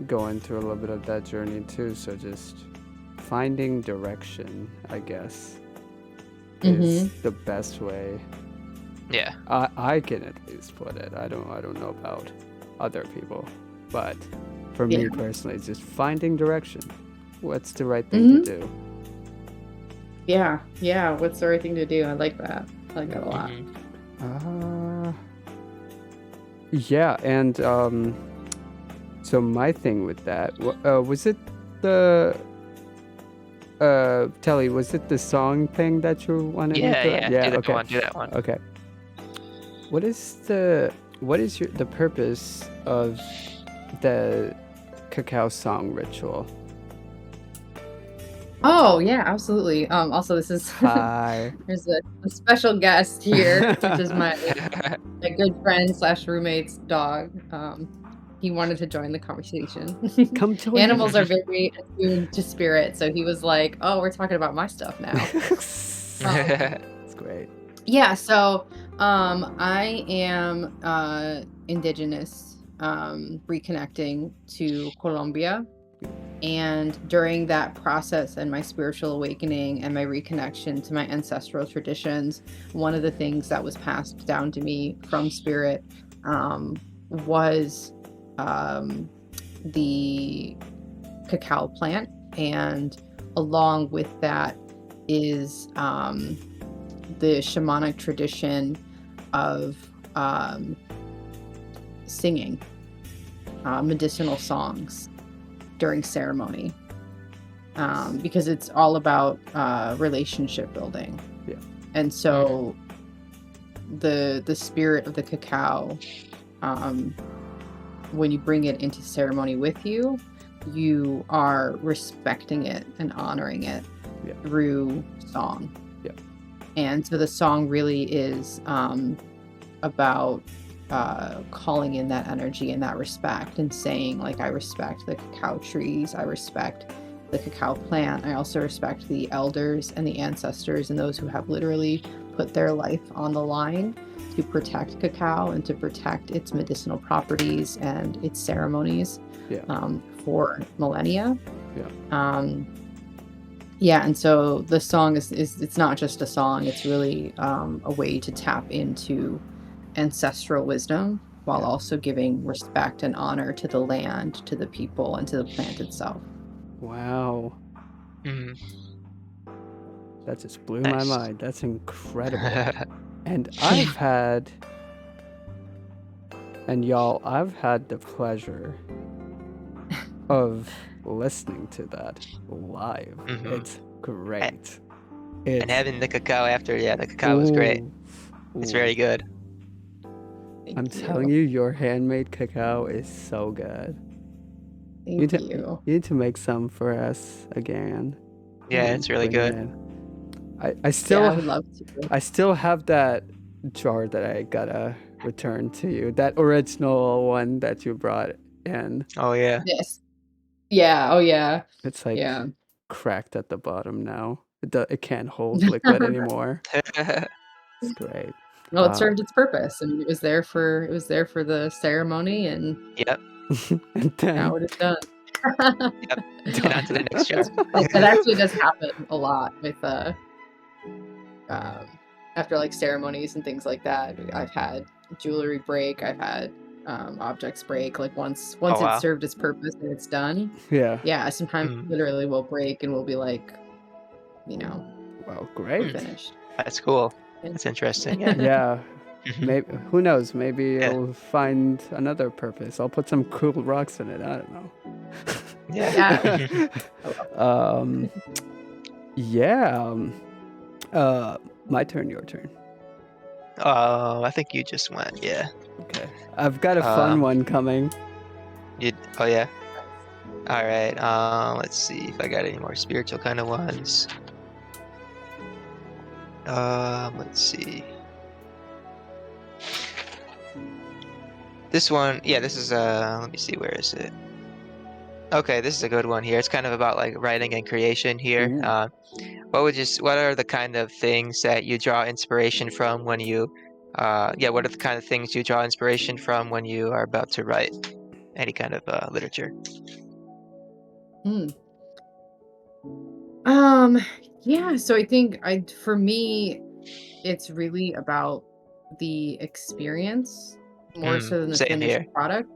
S1: going through a little bit of that journey too. So just finding direction, I guess, is the best way.
S2: Yeah.
S1: I can at least put it. I don't know about other people, but for me personally, it's just finding direction. What's the right thing to do?
S3: Yeah. What's the right thing to do? I like that. I like that a lot.
S1: Yeah, and so my thing with that was it the Telly, was it the song thing that you wanted to do?
S2: Yeah.
S1: Okay.
S2: Do that one.
S1: Okay. What is the purpose of the cacao song ritual?
S3: Oh yeah, absolutely. Also, this is
S1: Hi.
S3: there's a special guest here, which is my good friend / roommate's dog. He wanted to join the conversation.
S1: Come join
S3: Animals
S1: me.
S3: are very attuned to spirit, so he was like, "Oh, we're talking about my stuff now."
S1: That's great.
S3: Yeah, so I am indigenous, reconnecting to Colombia. And during that process and my spiritual awakening and my reconnection to my ancestral traditions, one of the things that was passed down to me from spirit was the cacao plant. And along with that is the shamanic tradition of singing medicinal songs during ceremony, because it's all about relationship building.
S1: Yeah.
S3: And so the spirit of the cacao, when you bring it into ceremony with you, you are respecting it and honoring it through song.
S1: Yeah.
S3: And so the song really is about calling in that energy and that respect and saying, like, I respect the cacao trees, I respect the cacao plant, I also respect the elders and the ancestors and those who have literally put their life on the line to protect cacao and to protect its medicinal properties and its ceremonies for millennia. And so the song is it's not just a song, it's really a way to tap into ancestral wisdom while also giving respect and honor to the land, to the people, and to the plant itself.
S1: Wow. That just blew my mind. That's incredible. And I've had And y'all, I've had the pleasure of listening to that live.
S2: Mhm.
S1: It's great.
S2: And
S1: It's
S2: having the cacao after, yeah, the cacao was great. It's
S1: ooh.
S2: very good.
S3: Thank
S1: I'm
S3: you.
S1: telling you, your handmade cacao is so good.
S3: Thank you.
S1: You need to make some for us again.
S2: Yeah,
S1: and
S2: it's really
S1: bring it
S2: good.
S1: in. I
S3: Yeah,
S1: still
S3: I would love to.
S1: I still have that jar that I gotta return to you. That original one that you brought in.
S2: Oh yeah.
S3: Yes. Yeah. Oh yeah.
S1: It's like
S3: Yeah.
S1: cracked at the bottom now. It can't hold liquid anymore.
S2: Yeah.
S1: It's great.
S3: Well, it served its purpose. I mean, it was there for the ceremony, and
S2: Yep.
S1: And then
S3: now it is done.
S2: Yep. And on to the next jar.
S3: It actually does happen a lot with after like ceremonies and things like that. I've had jewelry break. I've had objects break. Like once
S2: Oh
S3: it's
S2: wow.
S3: served its purpose and it's done.
S1: Yeah.
S3: Yeah, sometimes
S2: Mm.
S3: literally will break and we'll be like,
S1: Well,
S3: we're
S1: great.
S3: finished.
S2: That's cool.
S3: Yeah.
S2: That's interesting. Yeah.
S1: Yeah.
S2: Mhm.
S1: Maybe who knows? Maybe
S2: Yeah.
S1: it'll find another purpose. I'll put some cool rocks in it. I don't know.
S2: Yeah.
S1: Yeah. My turn. Your turn.
S2: Oh, I think you just went. Yeah.
S1: Okay. I've got a fun one coming.
S2: Oh yeah. All right. Let's see if I got any more spiritual kind of ones. Let's see. This one, yeah, this is let me see, where is it? Okay, this is a good one here. It's kind of about like writing and creation here.
S1: Ooh.
S2: What are the kind of things that you draw inspiration from when you what are the kind of things you draw inspiration from when you are about to write any kind of literature?
S3: Yeah, so I think for me it's really about the experience more so than the
S2: Same
S3: finished
S2: here.
S3: product.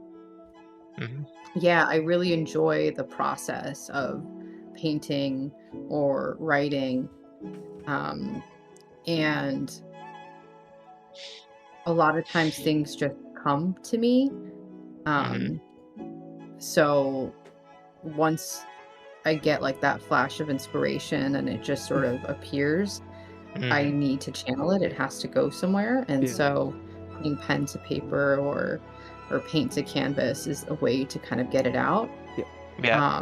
S2: Mhm.
S3: Yeah, I really enjoy the process of painting or writing. And a lot of times things just come to me.
S2: Mhm.
S3: So once I get like that flash of inspiration and it just sort of appears, I
S2: Mhm.
S3: need to channel it. It has to go somewhere. And
S1: Yeah.
S3: so putting pen to paper or paint to canvas is a way to kind of get it out.
S2: Yeah.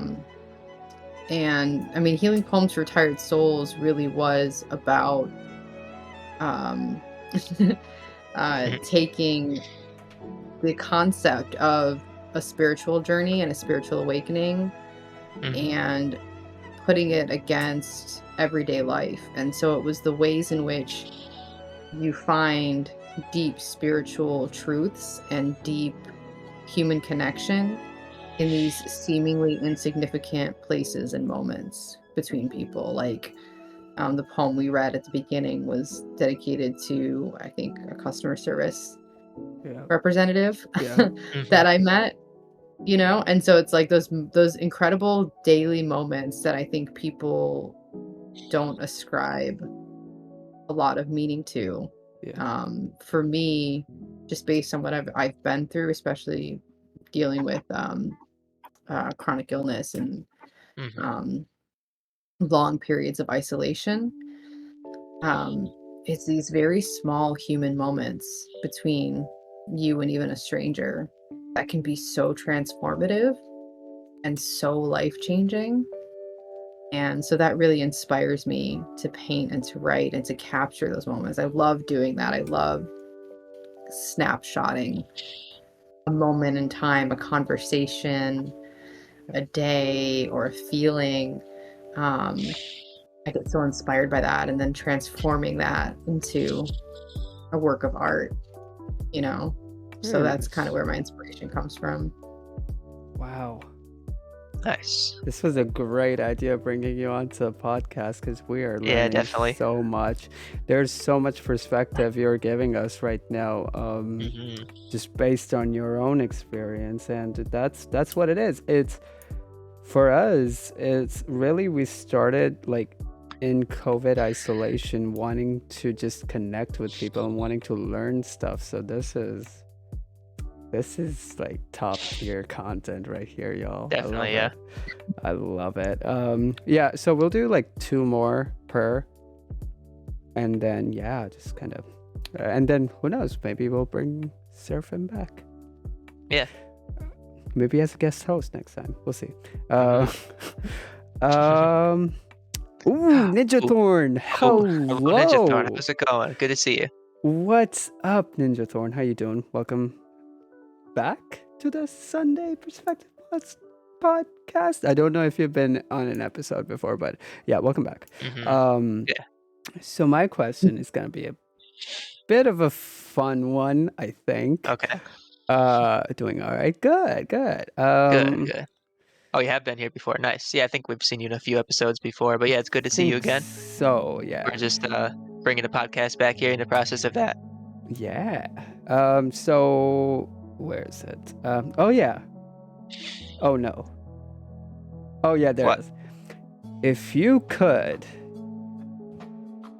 S3: And I mean, Healing Poems for Retired Souls really was about um, taking the concept of a spiritual journey and a spiritual awakening
S2: Mhm.
S3: and putting it against everyday life. And so it was the ways in which you find deep spiritual truths and deep human connection in these seemingly insignificant places and moments between people. Like the poem we read at the beginning was dedicated to, I think, a customer service
S1: Yeah.
S3: representative
S1: Yeah.
S3: that I met, and so it's like those incredible daily moments that I think people don't ascribe a lot of meaning to.
S1: Yeah.
S3: For me, just based on what I've been through, especially dealing with chronic illness and
S2: Mhm.
S3: um, long periods of isolation. It's these very small human moments between you and even a stranger that can be so transformative and so life-changing. And so that really inspires me to paint and to write and to capture those moments. I love doing that. I love snapshotting a moment in time, a conversation, a day, or a feeling. I get so inspired by that and then transforming that into a work of art, So
S1: Very
S3: that's kind
S1: nice.
S3: of where my inspiration comes from.
S1: Wow.
S2: Nice.
S1: This was a great idea bringing you onto a podcast because we are
S2: Yeah,
S1: learning
S2: definitely.
S1: so much. There's so much perspective you're giving us right now,
S2: Mhm.
S1: just based on your own experience, and that's what it is. It's for us. It's really we started like in COVID isolation, wanting to just connect with people and wanting to learn stuff. So this is This is like top tier content right here, y'all.
S2: Definitely, yeah.
S1: I love it. Yeah, so we'll do like 2 more per, and then yeah, just kind of, and then who knows? Maybe we'll bring Seraphim back.
S2: Yeah.
S1: Maybe as a guest host next time. We'll see. Ninja Thorn. Hello.
S2: Ninja Thorn, how's it going? Good to see you.
S1: What's up, Ninja Thorn? How you doing? Welcome back to the Sunday Perspective podcast. I don't know if you've been on an episode before, but yeah, welcome back.
S2: Yeah.
S1: So my question is gonna be a bit of a fun one, I think.
S2: Okay.
S1: Doing all right. Good.
S2: Good. Oh, you have been here before. Nice. Yeah, I think we've seen you in a few episodes before, but yeah, it's good to see you again.
S1: So yeah,
S2: We're just bringing the podcast back here in the process of that.
S1: yeah. So where is it? Oh yeah. Oh no. Oh yeah, there it is. If you could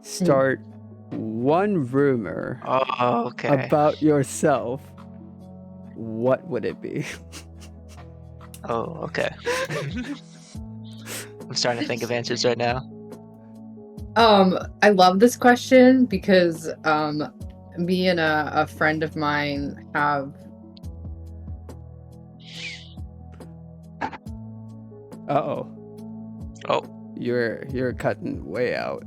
S1: start one rumor about yourself, what would it be?
S2: Oh, okay. I'm starting to think of answers right now.
S3: I love this question because me and a friend of mine have.
S1: Oh, you're cutting way out.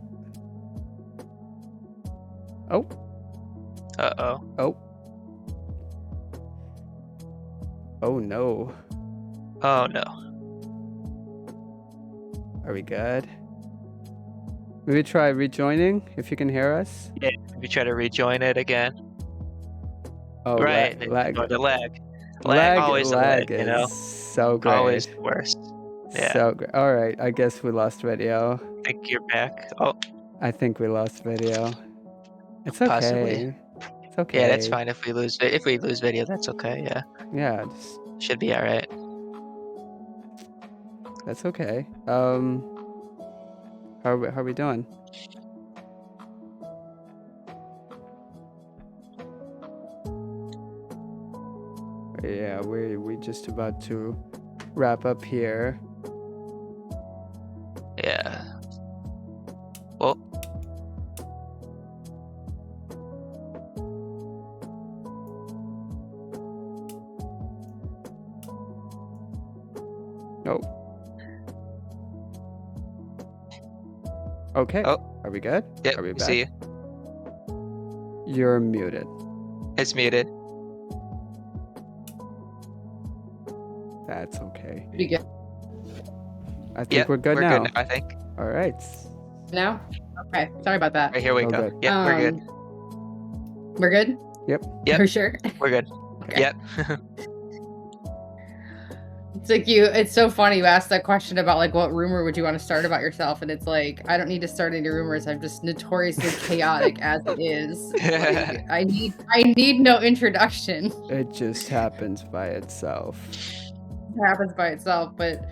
S1: Oh. Oh no.
S2: Oh no.
S1: Are we good? Maybe try rejoining if you can hear us.
S2: Yeah, maybe try to rejoin it again.
S1: Oh,
S2: right.
S1: The
S2: lag.
S1: Lag
S2: lag,
S1: is
S2: you know?
S1: so great.
S2: Always the worst. Yeah.
S1: So great. All right, I guess we lost video.
S2: I think you're back. Oh,
S1: I think we lost video. It's okay.
S2: possibly.
S1: It's okay.
S2: Yeah, that's fine. If we lose video, that's okay. Yeah.
S1: Yeah,
S2: Should be all right.
S1: that's okay. How are we doing? Yeah, we just about to wrap up here.
S2: Yeah. Well.
S1: Nope. Okay.
S2: Oh.
S1: Are we good?
S2: Yep,
S1: Are we
S2: we
S1: back?
S2: see you.
S1: You're muted.
S2: It's muted.
S1: That's okay.
S3: Pretty good.
S1: I think
S2: Yep,
S1: we're good
S2: we're
S1: now.
S2: good now, I think.
S1: All right.
S3: Now? Okay. Sorry about that.
S2: Right, here we
S1: Oh,
S2: go.
S1: good.
S2: Yeah, we're good.
S3: We're good?
S2: Yep.
S3: For sure.
S2: We're good.
S3: Okay.
S2: Yep.
S3: It's like it's so funny you asked that question about like what rumor would you want to start about yourself, and it's like I don't need to start any rumors. I'm just notoriously chaotic as it is. Like, I need no introduction.
S1: It just happens by itself.
S3: It happens by itself. But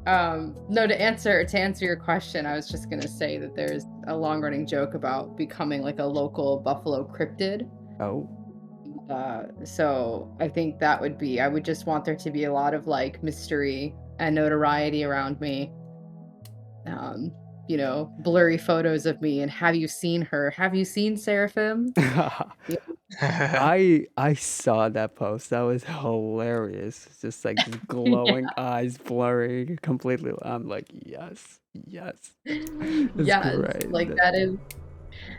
S3: no, to answer your question, I was just gonna say that there's a long running joke about becoming like a local Buffalo cryptid.
S1: Oh.
S3: So I think that would be, I would just want there to be a lot of like mystery and notoriety around me. You know, blurry photos of me and have you seen her? Have you seen Seraphim?
S1: I saw that post. That was hilarious. It's just like glowing eyes, blurry completely. I'm like, yes. It's great.
S3: Like that is.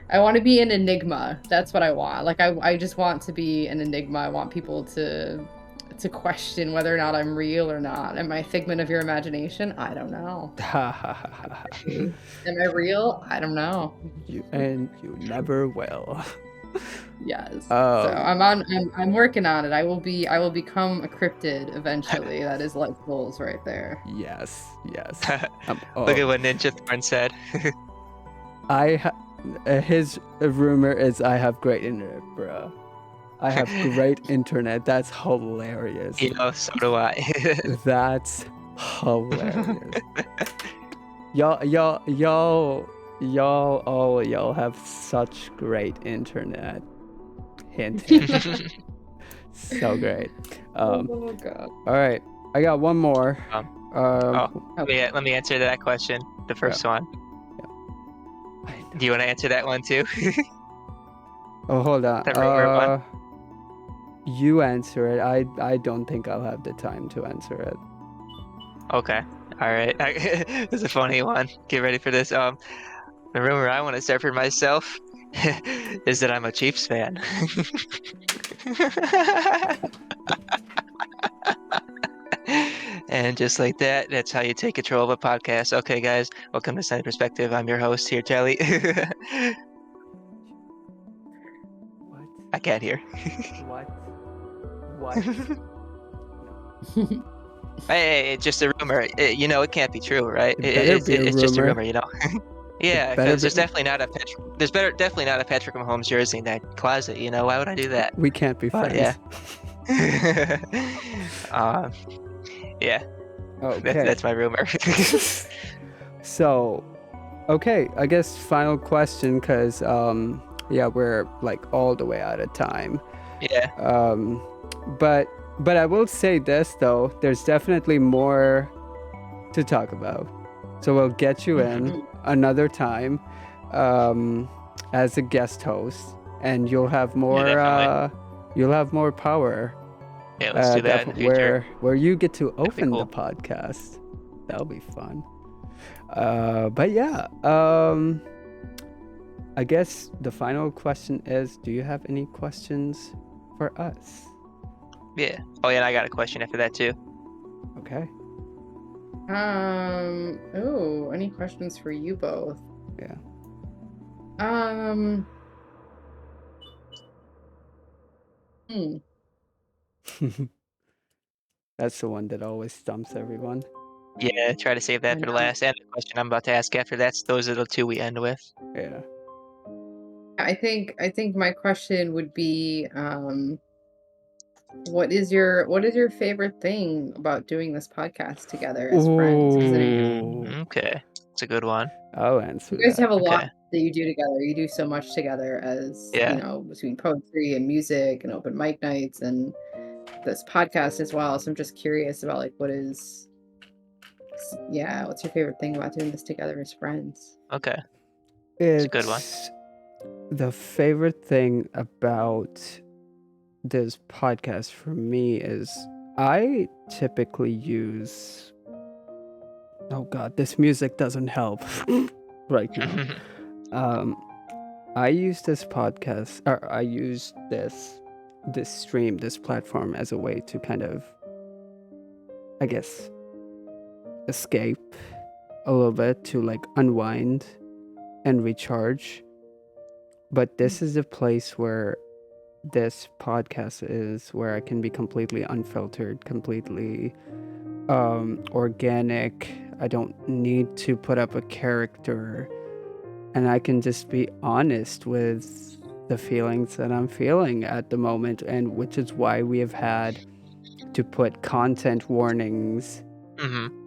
S3: I want to be an enigma. That's what I want. Like I just want to be an enigma. I want people to question whether or not I'm real or not. Am I a figment of your imagination? I don't know. Am I real? I don't know.
S1: You never will.
S3: Yes. So I'm working on it. I will become a cryptid eventually. That is like goals right there.
S1: Yes.
S2: Look at what Ninja Thorn said.
S1: His rumor is I have great internet, bro. I have great internet. That's hilarious.
S2: You know, so do I.
S1: That's hilarious. Y'all have such great internet. Hint. So great.
S3: Oh god.
S1: All right, I got one more.
S2: Let me answer that question. The first one. Do you want to answer that one too?
S1: Oh, hold on.
S2: The rumor one.
S1: You answer it. I don't think I'll have the time to answer it.
S2: Okay. All right. This is a funny one. Get ready for this. The rumor I want to start for myself is that I'm a Chiefs fan. And just like that, that's how you take control of a podcast. Okay, guys, welcome to Sunny Perspective. I'm your host here, Charlie.
S1: What?
S2: I can't hear.
S1: What?
S2: Hey, it's just a rumor. It can't be true, right?
S1: It better be a
S2: It's just a
S1: rumor.
S2: rumor, Yeah,
S1: better
S2: because there's
S1: be-
S2: definitely not a definitely not a Patrick Mahomes jersey in that closet. Why would I do that?
S1: We can't be
S2: But
S1: friends.
S2: yeah. Yeah,
S1: Okay.
S2: that's my rumor.
S1: So, okay, I guess final question, because yeah, we're like all the way out of time.
S2: Yeah.
S1: But I will say this though, there's definitely more to talk about. So we'll get you in another time as a guest host, and you'll have more power.
S2: Yeah, let's do that in the future.
S1: Where you get to
S2: That'd be
S1: open
S2: cool.
S1: the podcast. That'll be fun. But yeah, I guess the final question is, do you have any questions for us?
S2: Yeah. Oh yeah, and I got a question after that too.
S1: Okay.
S3: Any questions for you both?
S1: Yeah. That's the one that always stumps everyone.
S2: Yeah, try to save that for the last. And the question I'm about to ask after those are the two we end with.
S1: Yeah.
S3: I think my question would be, what is your favorite thing about doing this podcast together as friends?
S2: Okay, it's a good one.
S1: I'll answer
S3: You guys
S1: that.
S3: have a lot that you do together. You do so much together, as between poetry and music and open mic nights and this podcast as well. So I'm just curious about like what's your favorite thing about doing this together as friends?
S2: Okay, it's a good one.
S1: The favorite thing about this podcast for me is I typically use, oh god, this music doesn't help right now. I use this podcast, or I use this stream, this platform, as a way to kind of, I guess, escape a little bit, to like unwind and recharge. But this is a place where this podcast is, where I can be completely unfiltered, completely organic. I don't need to put up a character, and I can just be honest with the feelings that I'm feeling at the moment, and which is why we have had to put content warnings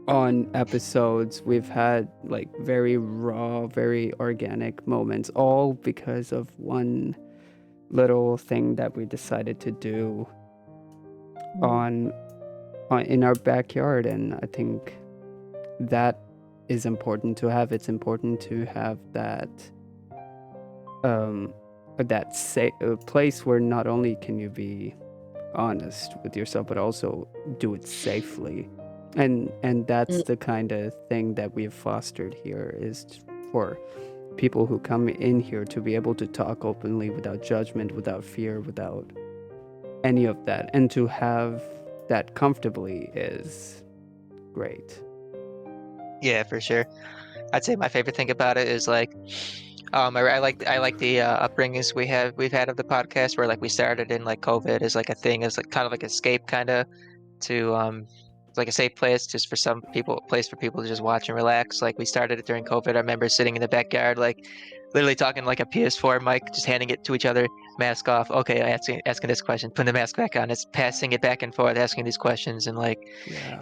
S1: on episodes. We've had like very raw, very organic moments, all because of one little thing that we decided to do on in our backyard. And I think that is important to have. It's important to have that place where not only can you be honest with yourself, but also do it safely. And that's the kind of thing that we've fostered here, is for people who come in here to be able to talk openly, without judgment, without fear, without any of that. And to have that comfortably is great.
S2: Yeah, for sure. I'd say my favorite thing about it is like, I like the upbringings we've had of the podcast, where like we started in like COVID as like a thing, as like kind of like escape, kind of to like a safe place just for some people, place for people to just watch and relax. Like we started it during COVID. I remember sitting in the backyard, like literally talking like a PS4 mic, just handing it to each other, mask off. Okay, asking this question, putting the mask back on. It's passing it back and forth, asking these questions. And like,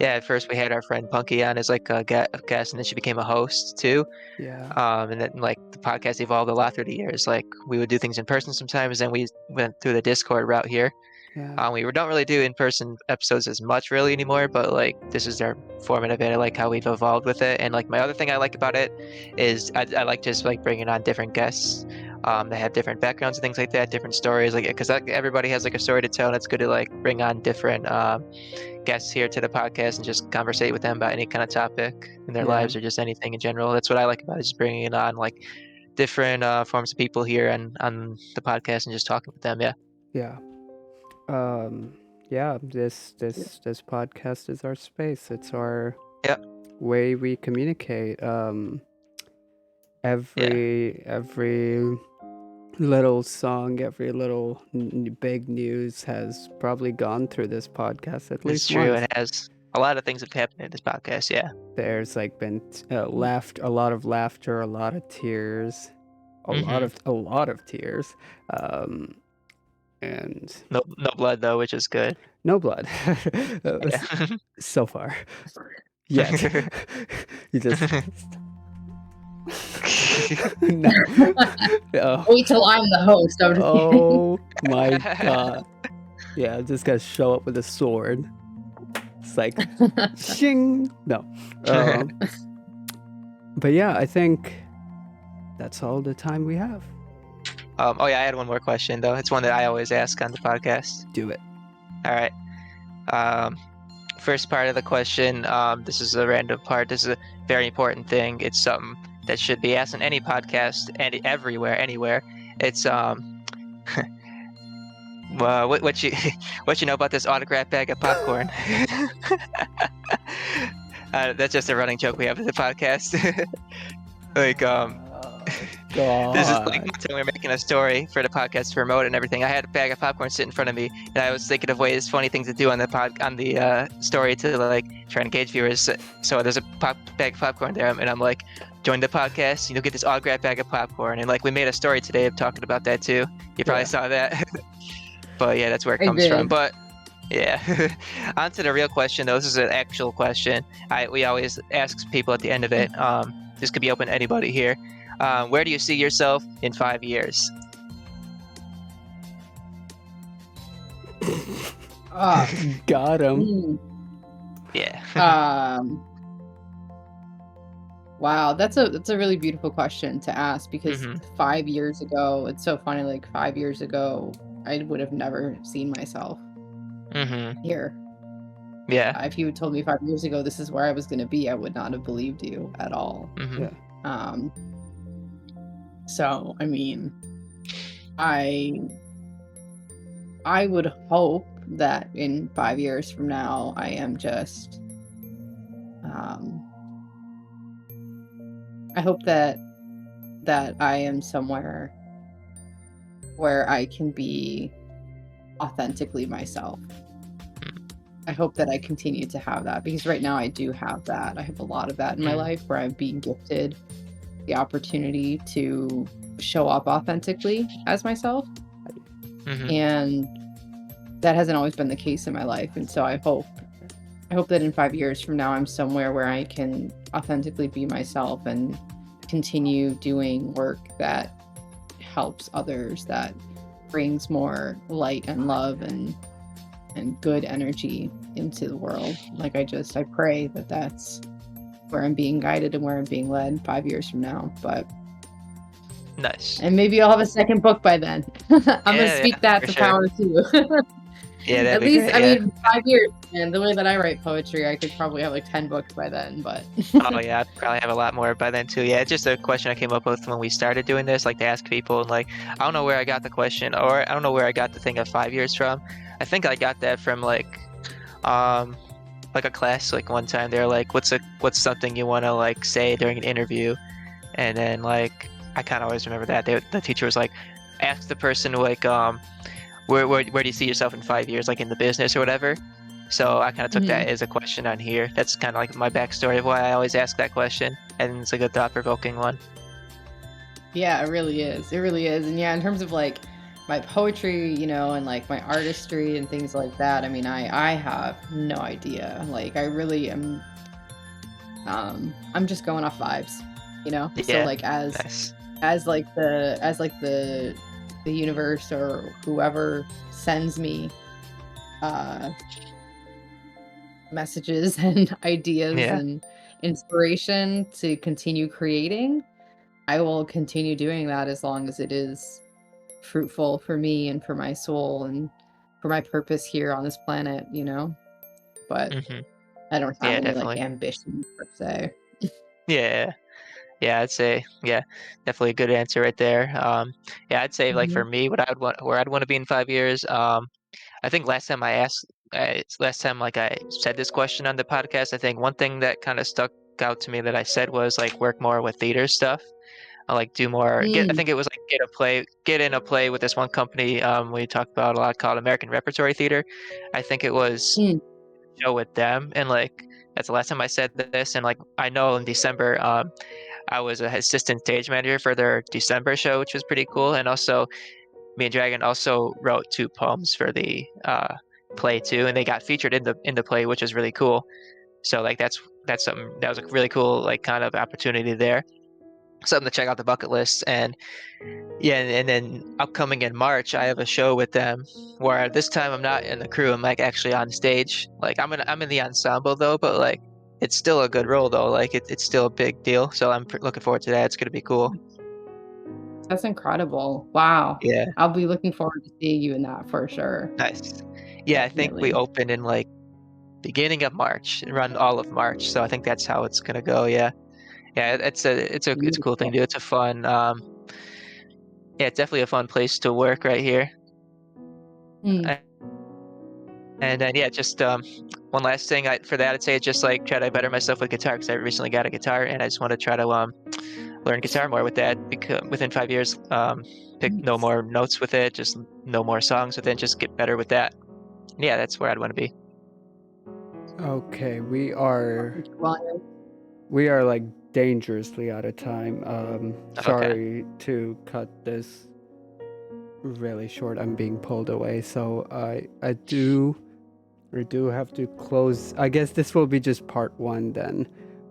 S2: at first we had our friend Punky on as like a guest, and then she became a host too. And then like the podcast evolved a lot through the years. Like we would do things in person sometimes, then we went through the Discord route here.
S1: Yeah.
S2: We don't really do in-person episodes as much really anymore, but like this is our format of it. I like how we've evolved with it. And like my other thing I like about it is I like just like bringing on different guests that have different backgrounds and things like that, different stories, like because everybody has like a story to tell, and it's good to like bring on different guests here to the podcast and just conversate with them about any kind of topic in their
S1: Yeah.
S2: lives or just anything in general. That's what I like about it, just bringing on like different forms of people here and on the podcast and just talking with them. Yeah.
S1: Yeah. Yeah, this podcast is our space. It's our
S2: Yeah.
S1: way we communicate. Every little song, every little big news has probably gone through this podcast at
S2: It's
S1: least
S2: true.
S1: once.
S2: It has a lot of things have happened in this podcast. Yeah.
S1: There's like been a lot of laughter, a lot of tears, a lot of tears, and
S2: No blood though, which is good.
S1: no blood
S2: Yeah.
S1: so far. Yet. You just no. Oh,
S3: Wait till I'm the host. I'm just kidding.
S1: oh my god. Yeah, I'm just gonna show up with a sword. It's like shing. No. But yeah, I think that's all the time we have.
S2: Oh yeah, I had one more question though. It's one that I always ask on the podcast.
S1: Do it.
S2: All right. First part of the question. This is a random part. This is a very important thing. It's something that should be asked in any podcast and everywhere, anywhere. It's well, what you what you know about this autographed bag of popcorn? That's just a running joke we have in the podcast. Like
S1: God.
S2: this is like one time we were making a story for the podcast to promote it and everything. I had a bag of popcorn sitting in front of me, and I was thinking of ways, funny things to do on the story to like try and engage viewers. So there's a bag of popcorn there, and I'm like, join the podcast, get this autographed bag of popcorn, and like we made a story today of talking about that too. You probably saw that, but yeah, that's where it comes from. But yeah, on to the real question though. This is an actual question. We always ask people at the end of it. This could be open to anybody here. Where do you see yourself in 5 years?
S1: Got him.
S2: Yeah.
S3: Wow, that's a really beautiful question to ask because 5 years ago, it's so funny. Like 5 years ago, I would have never seen myself here.
S2: Yeah.
S3: If you had told me 5 years ago this is where I was going to be, I would not have believed you at all.
S1: Yeah.
S3: So I mean, I would hope that in 5 years from now, I am just. I hope that I am somewhere where I can be authentically myself. I hope that I continue to have that because right now I do have that. I have a lot of that in my life where I'm being gifted the opportunity to show up authentically as myself. And that hasn't always been the case in my life. And so I hope that in 5 years from now, I'm somewhere where I can authentically be myself and continue doing work that helps others, that brings more light and love and good energy into the world. Like I pray that that's where I'm being guided and where I'm being led 5 years from now. But
S2: nice.
S3: And maybe I'll have a second book by then. I'm gonna speak that to power too.
S2: Yeah,
S3: at least I mean 5 years. And the way that I write poetry, I could probably have like 10 books by then. But
S2: oh yeah, I'd probably have a lot more by then too. Yeah, it's just a question I came up with when we started doing this, like to ask people, and like I don't know where I got the question, or I don't know where I got the thing of 5 years from. I think I got that from like a class. Like one time they're like, what's something you want to like say during an interview, and then like I kind of always remember that the teacher was like, ask the person like where do you see yourself in 5 years, like in the business or whatever. So I kind of took that as a question on here. That's kind of like my backstory of why I always ask that question, and it's a good thought-provoking one.
S3: Yeah, it really is. It really is. And yeah, in terms of like my poetry, and like my artistry and things like that, I mean, I have no idea. Like I really am. I'm just going off vibes,
S2: Yeah,
S3: so like
S2: nice.
S3: as the universe or whoever sends me uh, messages and ideas
S2: Yeah.
S3: and inspiration to continue creating, I will continue doing that as long as it is fruitful for me and for my soul and for my purpose here on this planet, you know? But
S2: Hmm.
S3: I don't have
S2: Yeah,
S3: any like
S2: definitely.
S3: ambitions per se.
S2: Yeah. Yeah, I'd say, yeah, definitely a good answer right there. Yeah, I'd say like for
S3: Mhm.
S2: me, what I'd want, where I'd want to be in 5 years. I think last time like I said this question on the podcast, I think one thing that kind of stuck out to me that I said was like work more with theater stuff. I like do more. I
S3: Mm,
S2: think it was like get in a play with this one company. We talked about a lot called American Repertory Theater. I think it was
S3: mm.
S2: a show with them, and like that's the last time I said this. And like I know in December, I was a assistant stage manager for their December show, which was pretty cool. And also, me and Dragon also wrote 2 poems for the play too, and they got featured in the play, which was really cool. So like that's something that was a really cool like kind of opportunity there, something to check out the bucket list. And yeah, and then upcoming in March, I have a show with them where this time I'm not in the crew. I'm like actually on stage. Like I'm in the ensemble though, but like it's still a good role though. Like it's still a big deal. So I'm looking forward to that. It's gonna be cool.
S3: That's incredible. Wow.
S2: Yeah,
S3: I'll be looking forward to seeing you in that for sure.
S2: nice. Yeah, I think we
S3: Definitely.
S2: open in like beginning of March and run all of March. So I think that's how it's gonna go. Yeah, yeah. It's a cool thing
S3: Beautiful.
S2: to do. It's a fun. Yeah, it's definitely a fun place to work right here.
S3: Mm.
S2: And then yeah, just one last thing for that, I'd say just like try to better myself with guitar because I recently got a guitar and I just want to try to learn guitar more with that because within 5 years, pick no
S3: Nice.
S2: more notes with it, just no more songs with it, just get better with that. Yeah, that's where I'd want to be.
S1: Okay,
S3: Well,
S1: we are like dangerously out of time.
S2: Okay,
S1: Sorry to cut this really short. I'm being pulled away, so I do have to close. I guess this will be just part one then,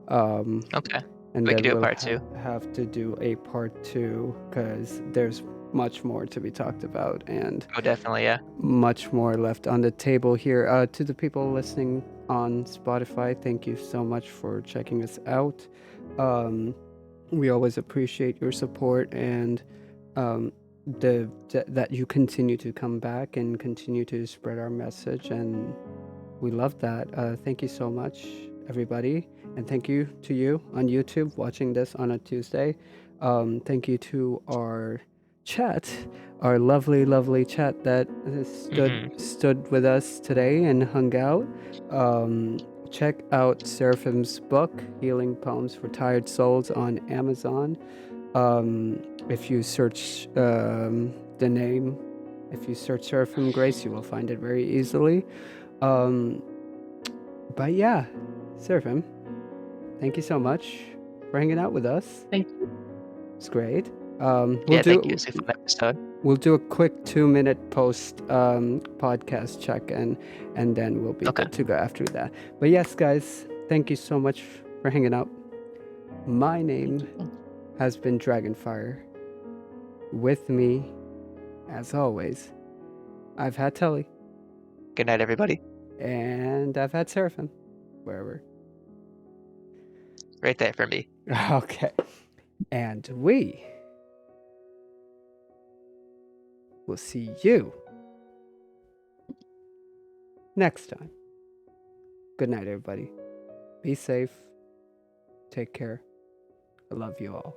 S2: okay,
S1: and
S2: we could
S1: then
S2: do a
S1: we'll
S2: part two.
S1: have to do a part two because there's much more to be talked about and
S2: Oh, definitely, yeah.
S1: much more left on the table here. To the people listening on Spotify, thank you so much for checking us out. Um, we always appreciate your support and that you continue to come back and continue to spread our message, and we love that. Thank you so much, everybody, and thank you to you on YouTube watching this on a Tuesday. Thank you to our chat, our lovely chat that
S2: Hmm.
S1: stood with us today and hung out. Check out Seraphim's book, Healing Poems for Tired Souls, on Amazon. If you search the name, if you search Seraphim Grace, you will find it very easily. Um, but yeah, Seraphim, thank you so much for hanging out with us.
S3: thank you.
S1: It's great.
S2: Yeah, thank you. It's a fun episode.
S1: We'll do a quick 2-minute post podcast check and then we'll be
S2: Okay.
S1: good to go after that. But yes, guys, thank you so much for hanging out. My name has been Dragonfire. With me, as always, I've had Tully.
S2: Good night, everybody.
S1: And I've had Seraphim. Wherever.
S2: Right there for me.
S1: Okay. And we will see you next time. Good night, everybody. Be safe. Take care. I love you all.